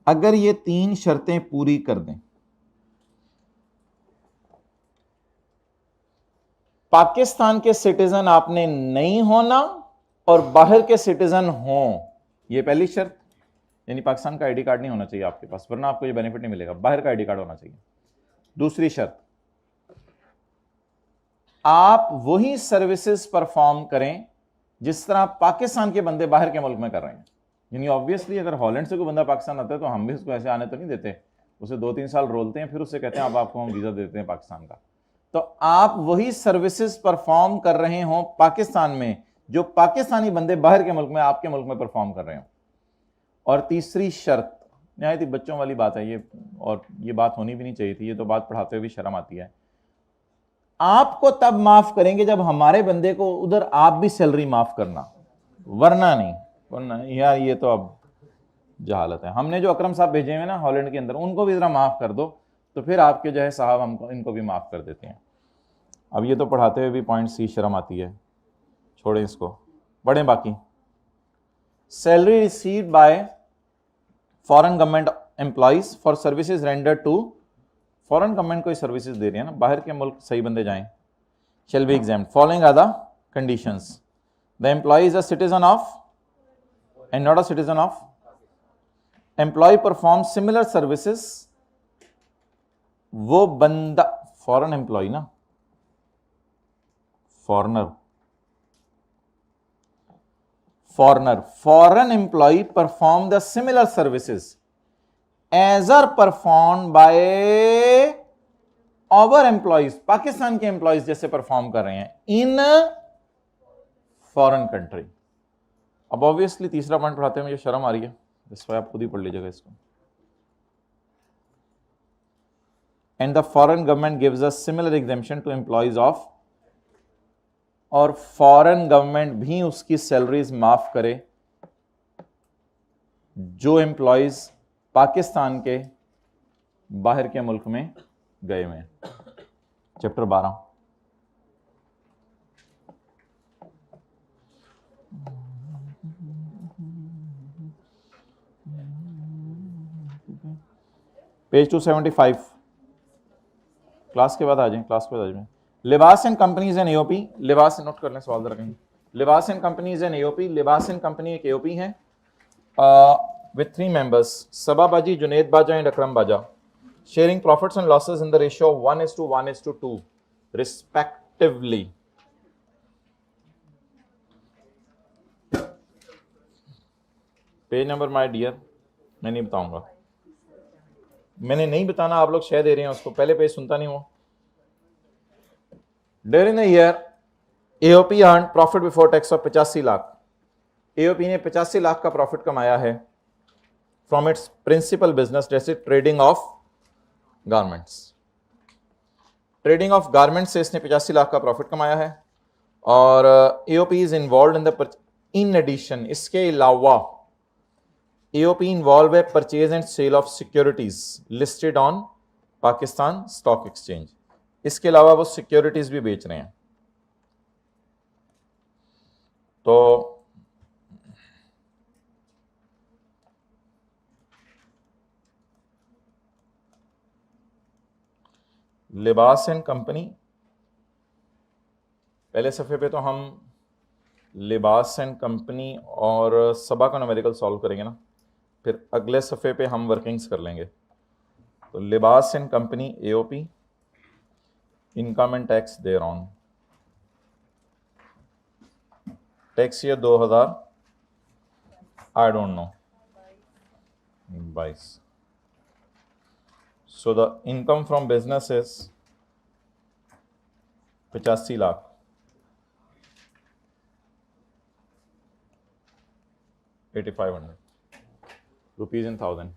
अगर ये 3 शर्तें पूरी कर दें, पाकिस्तान के सिटीजन आपने नहीं होना और बाहर के सिटीजन हों, ये पहली शर्त। यानी पाकिस्तान का आईडी कार्ड नहीं होना चाहिए आपके पास, वरना आपको ये बेनिफिट नहीं मिलेगा, बाहर का आईडी कार्ड होना चाहिए। दूसरी शर्त, आप वही सर्विसेज परफॉर्म करें जिस तरह पाकिस्तान के बंदे बाहर के मुल्क में कर रहे हैं। यानी ऑब्वियसली अगर हॉलैंड से कोई बंदा पाकिस्तान आता है तो हम भी उसको ऐसे आने तो नहीं देते, उसे 2-3 साल रोलते हैं, फिर उससे कहते हैं अब आपको हम वीज़ा देते हैं पाकिस्तान का। तो आप वही सर्विसेज परफॉर्म कर रहे हो पाकिस्तान में जो पाकिस्तानी बंदे बाहर के मुल्क में आपके मुल्क में परफॉर्म कर रहे हो। और तीसरी शर्त, नहायत ही बच्चों वाली बात है ये, और ये बात होनी भी नहीं चाहिए थी, ये तो बात पढ़ाते हुए भी शर्म आती है, आपको तब माफ करेंगे जब हमारे बंदे को उधर आप भी सैलरी माफ करना, वरना नहीं। वरना यार ये तो अब जहालत है। हमने जो अकरम साहब भेजे हुए ना हॉलैंड के अंदर, उनको भी जरा माफ कर दो, तो फिर आपके जो है साहब हमको इनको भी माफ कर देते हैं। अब ये तो पढ़ाते हुए भी पॉइंट सी शर्म आती है, छोड़ें इसको, पढ़ें बाकी। Salary received by foreign government employees for services rendered to, foreign government कोई सर्विसेज दे रही है ना, बाहर के मुल्क सही बंदे जाएं, shall be exempt following are the conditions. The employee is a citizen of and not a citizen of, employee perform similar services, वो बंदा फॉरेन एम्प्लॉय ना, foreigner, foreign employee perform the similar services as are perform by our employees, Pakistan के employees जैसे perform कर रहे हैं in foreign country. अब obviously तीसरा पॉइंट पढ़ाते हैं मुझे शर्म आ रही है, इस पर आप खुद ही पढ़ लीजिएगा इसको। And the foreign government gives a similar exemption to employees of, और फॉरेन गवर्नमेंट भी उसकी सैलरीज माफ करे जो एम्प्लॉइज पाकिस्तान के बाहर के मुल्क में गए हुए हैं। चैप्टर 12। पेज 275, क्लास के बाद आ जाएं, क्लास के बाद आ जाएं। लिबास एंड कंपनीज एंड एओपी, लिबास नोट कर लें, सवाल जरा कहीं। लिबास एंड कंपनीज एंड एओपी, लिबास एंड कंपनी एक एओपी है with 3 members, Sabah Baji, Junaid Baja and Akram Baja, sharing profits and losses in the ratio of 1:1:2 respectively. Page number my dear मैं नहीं बताऊंगा, मैंने नहीं बताना, आप लोग शेयर दे रहे हैं उसको, पहले पेज सुनता नहीं हो। During the year AOP earn profit before tax of 85 lakh, AOP ने 85 लाख का प्रॉफिट कमाया है फ्रॉम इट्स प्रिंसिपल बिजनेस, जैसे trading of garments. Trading of garments से इसने 85 लाख का प्रॉफिट कमाया है। और AOP is involve in the, in addition, इसके अलावा एओपी इन्वॉल्व है purchase and sale of securities listed on Pakistan stock exchange, इसके अलावा वो सिक्योरिटीज भी बेच रहे हैं। तो लिबास एंड कंपनी, पहले सफ़े पे तो हम लिबास एंड कंपनी और सबा का न्यूमेरिकल सॉल्व करेंगे ना, फिर अगले सफ़े पे हम वर्किंग्स कर लेंगे। तो Libas and company AOP, income and tax thereon, tax year 2000 I don't know 22। So the income from business is 85 lakh, ₹8,500 in 1000.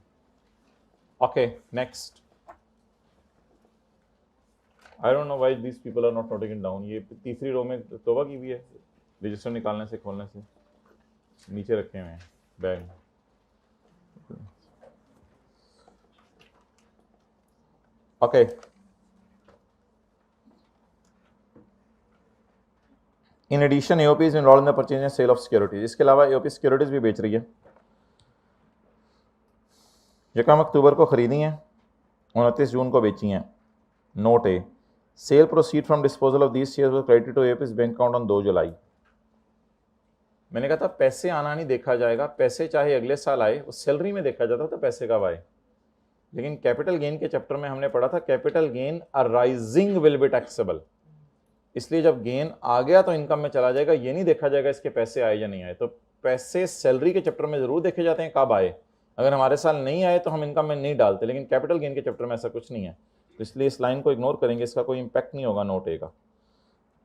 Okay, next. I don't know why these people are not noting it down. ये तीसरी रो में तोबा की भी है, register निकालने से खोलने से नीचे रखे हुए हैं bag. Okay. In addition, AOP is involved in the purchase and sale of securities. इसके अलावा AOP सिक्योरिटीज भी बेच रही है। यकम अक्टूबर को खरीदी हैं, 29 जून को बेची हैं। Note A, sale proceed from disposal of these shares was credited to AOP's bank account on 2 July. मैंने कहा था पैसे आना नहीं देखा जाएगा, पैसे चाहे अगले साल आए, उस सैलरी में देखा जाता था पैसे कब आए। लेकिन कैपिटल गेन के चैप्टर में हमने पढ़ा था capital gain arising will be taxable, इसलिए जब गेन आ गया तो इनकम में चला जाएगा, ये नहीं देखा जाएगा इसके पैसे आए या नहीं आए। तो पैसे सैलरी के चैप्टर में जरूर देखे जाते हैं कब आए, अगर हमारे साल नहीं आए तो हम इनकम में नहीं डालते, लेकिन कैपिटल गेन के चैप्टर में ऐसा कुछ नहीं है, तो इसलिए इस लाइन को इग्नोर करेंगे, इसका कोई इंपैक्ट नहीं होगा नोट ए का।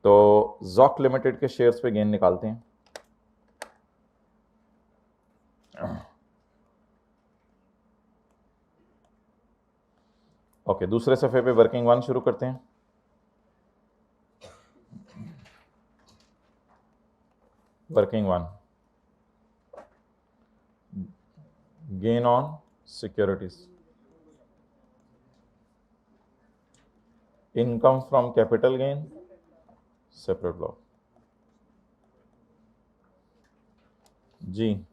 तो ज़ॉक लिमिटेड के शेयर्स पे गेन निकालते हैं। ओके, दूसरे सफ़े पे वर्किंग वन शुरू करते हैं। Working one, gain on securities, income from capital gain, separate block. जी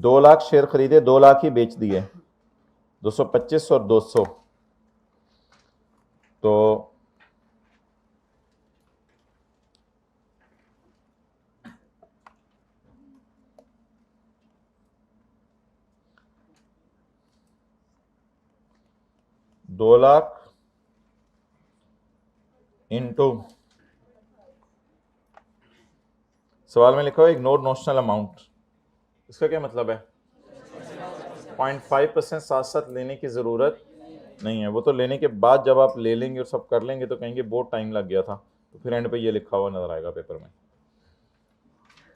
2 लाख शेयर खरीदे, 2 लाख ही बेच दिए, 225 और 200, तो दो लाख इंटू, सवाल में लिखा हुआ इग्नोर नोशनल अमाउंट, इसका क्या मतलब है? 0.5% साथ साथ लेने की ज़रूरत नहीं है, वो तो लेने के बाद जब आप ले लेंगे और सब कर लेंगे तो कहेंगे बहुत टाइम लग गया था, तो फिर एंड पे ये लिखा हुआ नजर आएगा पेपर में,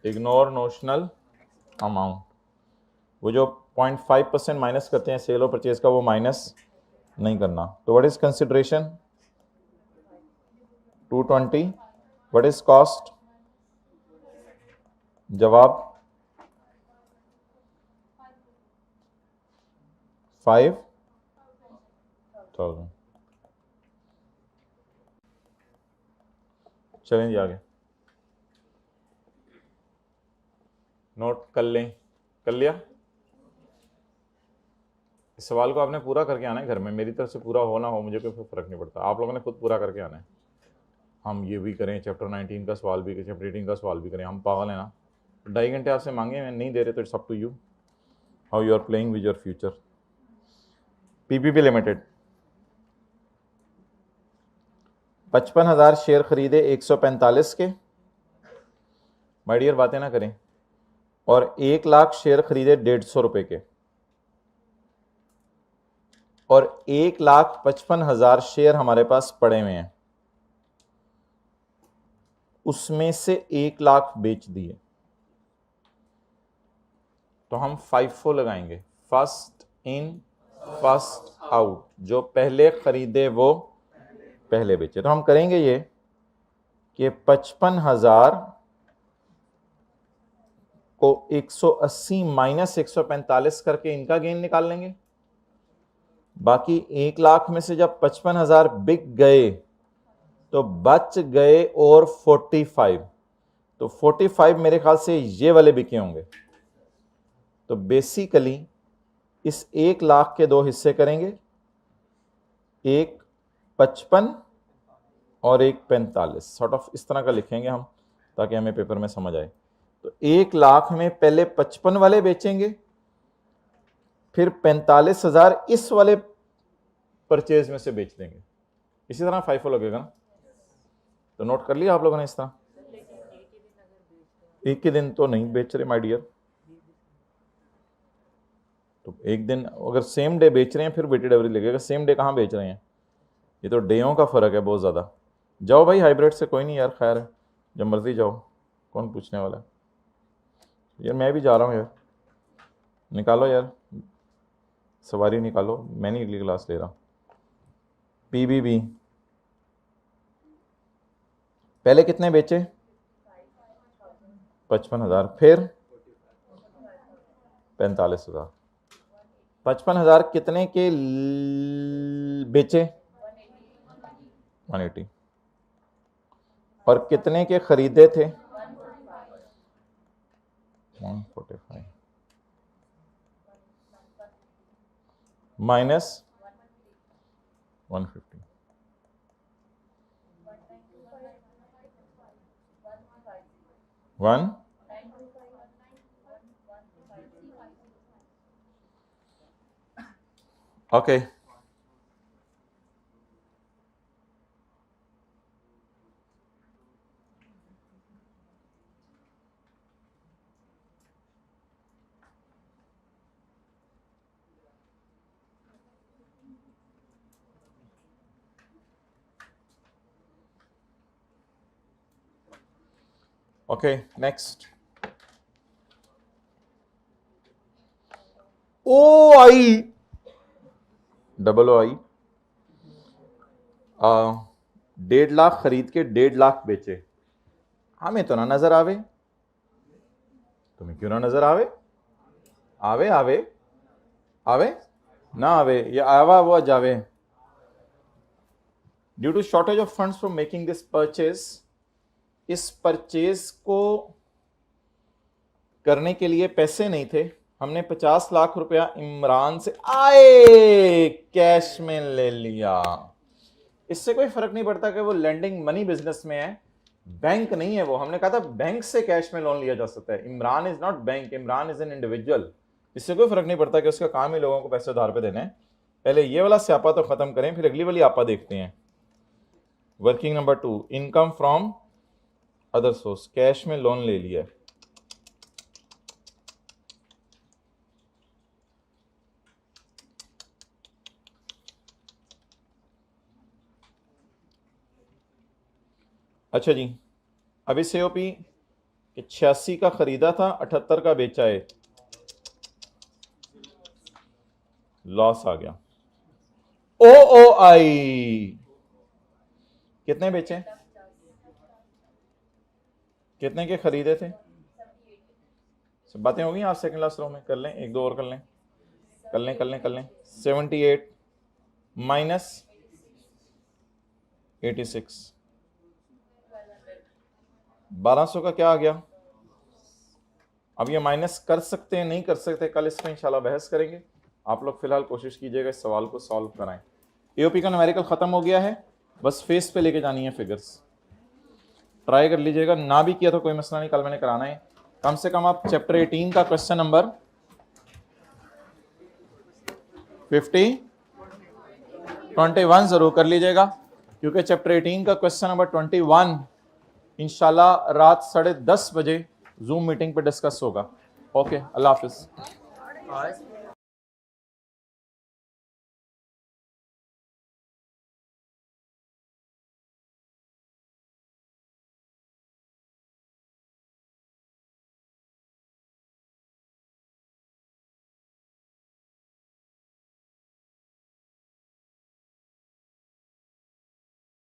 इग्नोर नोशनल अमाउंट। वो जो 0.5% माइनस करते हैं सेल और परचेज का, वो माइनस नहीं करना। तो what is consideration? 220। What is cost? जवाब 5,000। चलें जी आगे, नोट कर लें, कर लिया? इस सवाल को आपने पूरा करके आना है घर में, मेरी तरफ से पूरा हो ना हो मुझे कोई फर्क नहीं पड़ता, आप लोगों ने खुद पूरा करके आना है। हम ये भी करें, चैप्टर 19 का सवाल भी करें, चैप्टर 18 का सवाल भी करें, हम पागल हैं ना? 2.5 घंटे आपसे मांगे, मैं नहीं दे रहे तो it's up to you how you are playing with your future. PPP limited 55,000 share खरीदे 145 के, माय डियर बातें ना करें, और 1 लाख शेयर खरीदे 150 रुपए के, और 1,55,000 शेयर हमारे पास पड़े हुए हैं, उसमें से 1 लाख बेच दिए, तो हम FIFO लगाएंगे, फर्स्ट इन फर्स्ट आउट, जो पहले खरीदे वो पहले बेचे। तो हम करेंगे ये कि 55,000 को 180 माइनस 145 करके इनका गेन निकाल लेंगे, बाकी 1 लाख में से जब 55,000 बिक गए तो बच गए और 45, तो 45 मेरे ख्याल से ये वाले बिके होंगे। तो बेसिकली इस 1 लाख के 2 हिस्से करेंगे, एक 55 और एक 45, सॉर्ट ऑफ इस तरह का लिखेंगे हम ताकि हमें पेपर में समझ आए। तो 1 लाख में पहले 55 वाले बेचेंगे, फिर 45,000 इस वाले परचेज में से बेच देंगे, इसी तरह FIFO लगेगा ना। तो नोट कर लिया आप लोगों ने इस तरह? एक ही दिन तो नहीं बेच रहे माय डियर, तो एक दिन अगर सेम डे बेच रहे हैं फिर वेटेड एवरेज लगेगा, सेम डे कहाँ बेच रहे हैं, ये तो डेयों का फर्क है बहुत ज़्यादा। जाओ भाई हाइब्रिड से, कोई नहीं यार, खैर है, जब मर्जी जाओ, कौन पूछने वाला है यार, मैं भी जा रहा हूँ यार, निकालो यार सवारी निकालो, मैं नहीं अगली क्लास ले रहा। PBB पहले कितने बेचे? 55,000, फिर 45,000। 55,000 कितने के बेचे? 180, और कितने के खरीदे थे? 145 minus 150, one okay. Okay next, O I, double O I, 1.5 lakh खरीद के 1.5 लाख बेचे, हमें तो ना नजर आवे, तुम्हें क्यों ना नजर आवे? आवे आवे आवे ना आवे, या आवा वो जावे। Due to shortage of funds from making this purchase, इस परचेज को करने के लिए पैसे नहीं थे, हमने 50 लाख रुपया इमरान से आए कैश में ले लिया। इससे कोई फर्क नहीं पड़ता कि वो लेंडिंग मनी बिजनेस में है, बैंक नहीं है वो। हमने कहा था बैंक से कैश में लोन लिया जा सकता है। Imran is not bank, Imran is an individual. इससे कोई फर्क नहीं पड़ता कि उसका काम ही लोगों को पैसे उधार पे देने हैं। पहले ये वाला स्यापा तो खत्म करें, फिर अगली वाली आपा देखते हैं। Working number 2, income from other source, cash में लोन ले लिया। अच्छा जी, अभी सीओपी 86 का खरीदा था, 78 का बेचा है, लॉस आ गया। ओ आई कितने बेचे, कितने के खरीदे थे? सब बातें हो गई आप सेकंड क्लास रो में, कर लें एक दो और, कर लें 78 माइनस 86, 1200 का क्या आ गया? अब ये माइनस कर सकते हैं नहीं कर सकते, कल इस पर इंशाल्लाह बहस करेंगे। आप लोग फिलहाल कोशिश कीजिएगा इस सवाल को सॉल्व कराएं। एओपी का न्यूमेरिकल खत्म हो गया है, बस फेस पे लेके जानी है फिगर्स। ट्राई कर लीजिएगा, ना भी किया तो कोई मसला नहीं, कल मैंने कराना है। कम से कम आप चैप्टर 18 का क्वेश्चन नंबर 21 जरूर कर लीजिएगा, क्योंकि चैप्टर 18 का क्वेश्चन नंबर 21 इंशाल्लाह रात 10:30 बजे जूम मीटिंग पे डिस्कस होगा। ओके, अल्लाह हाफिज।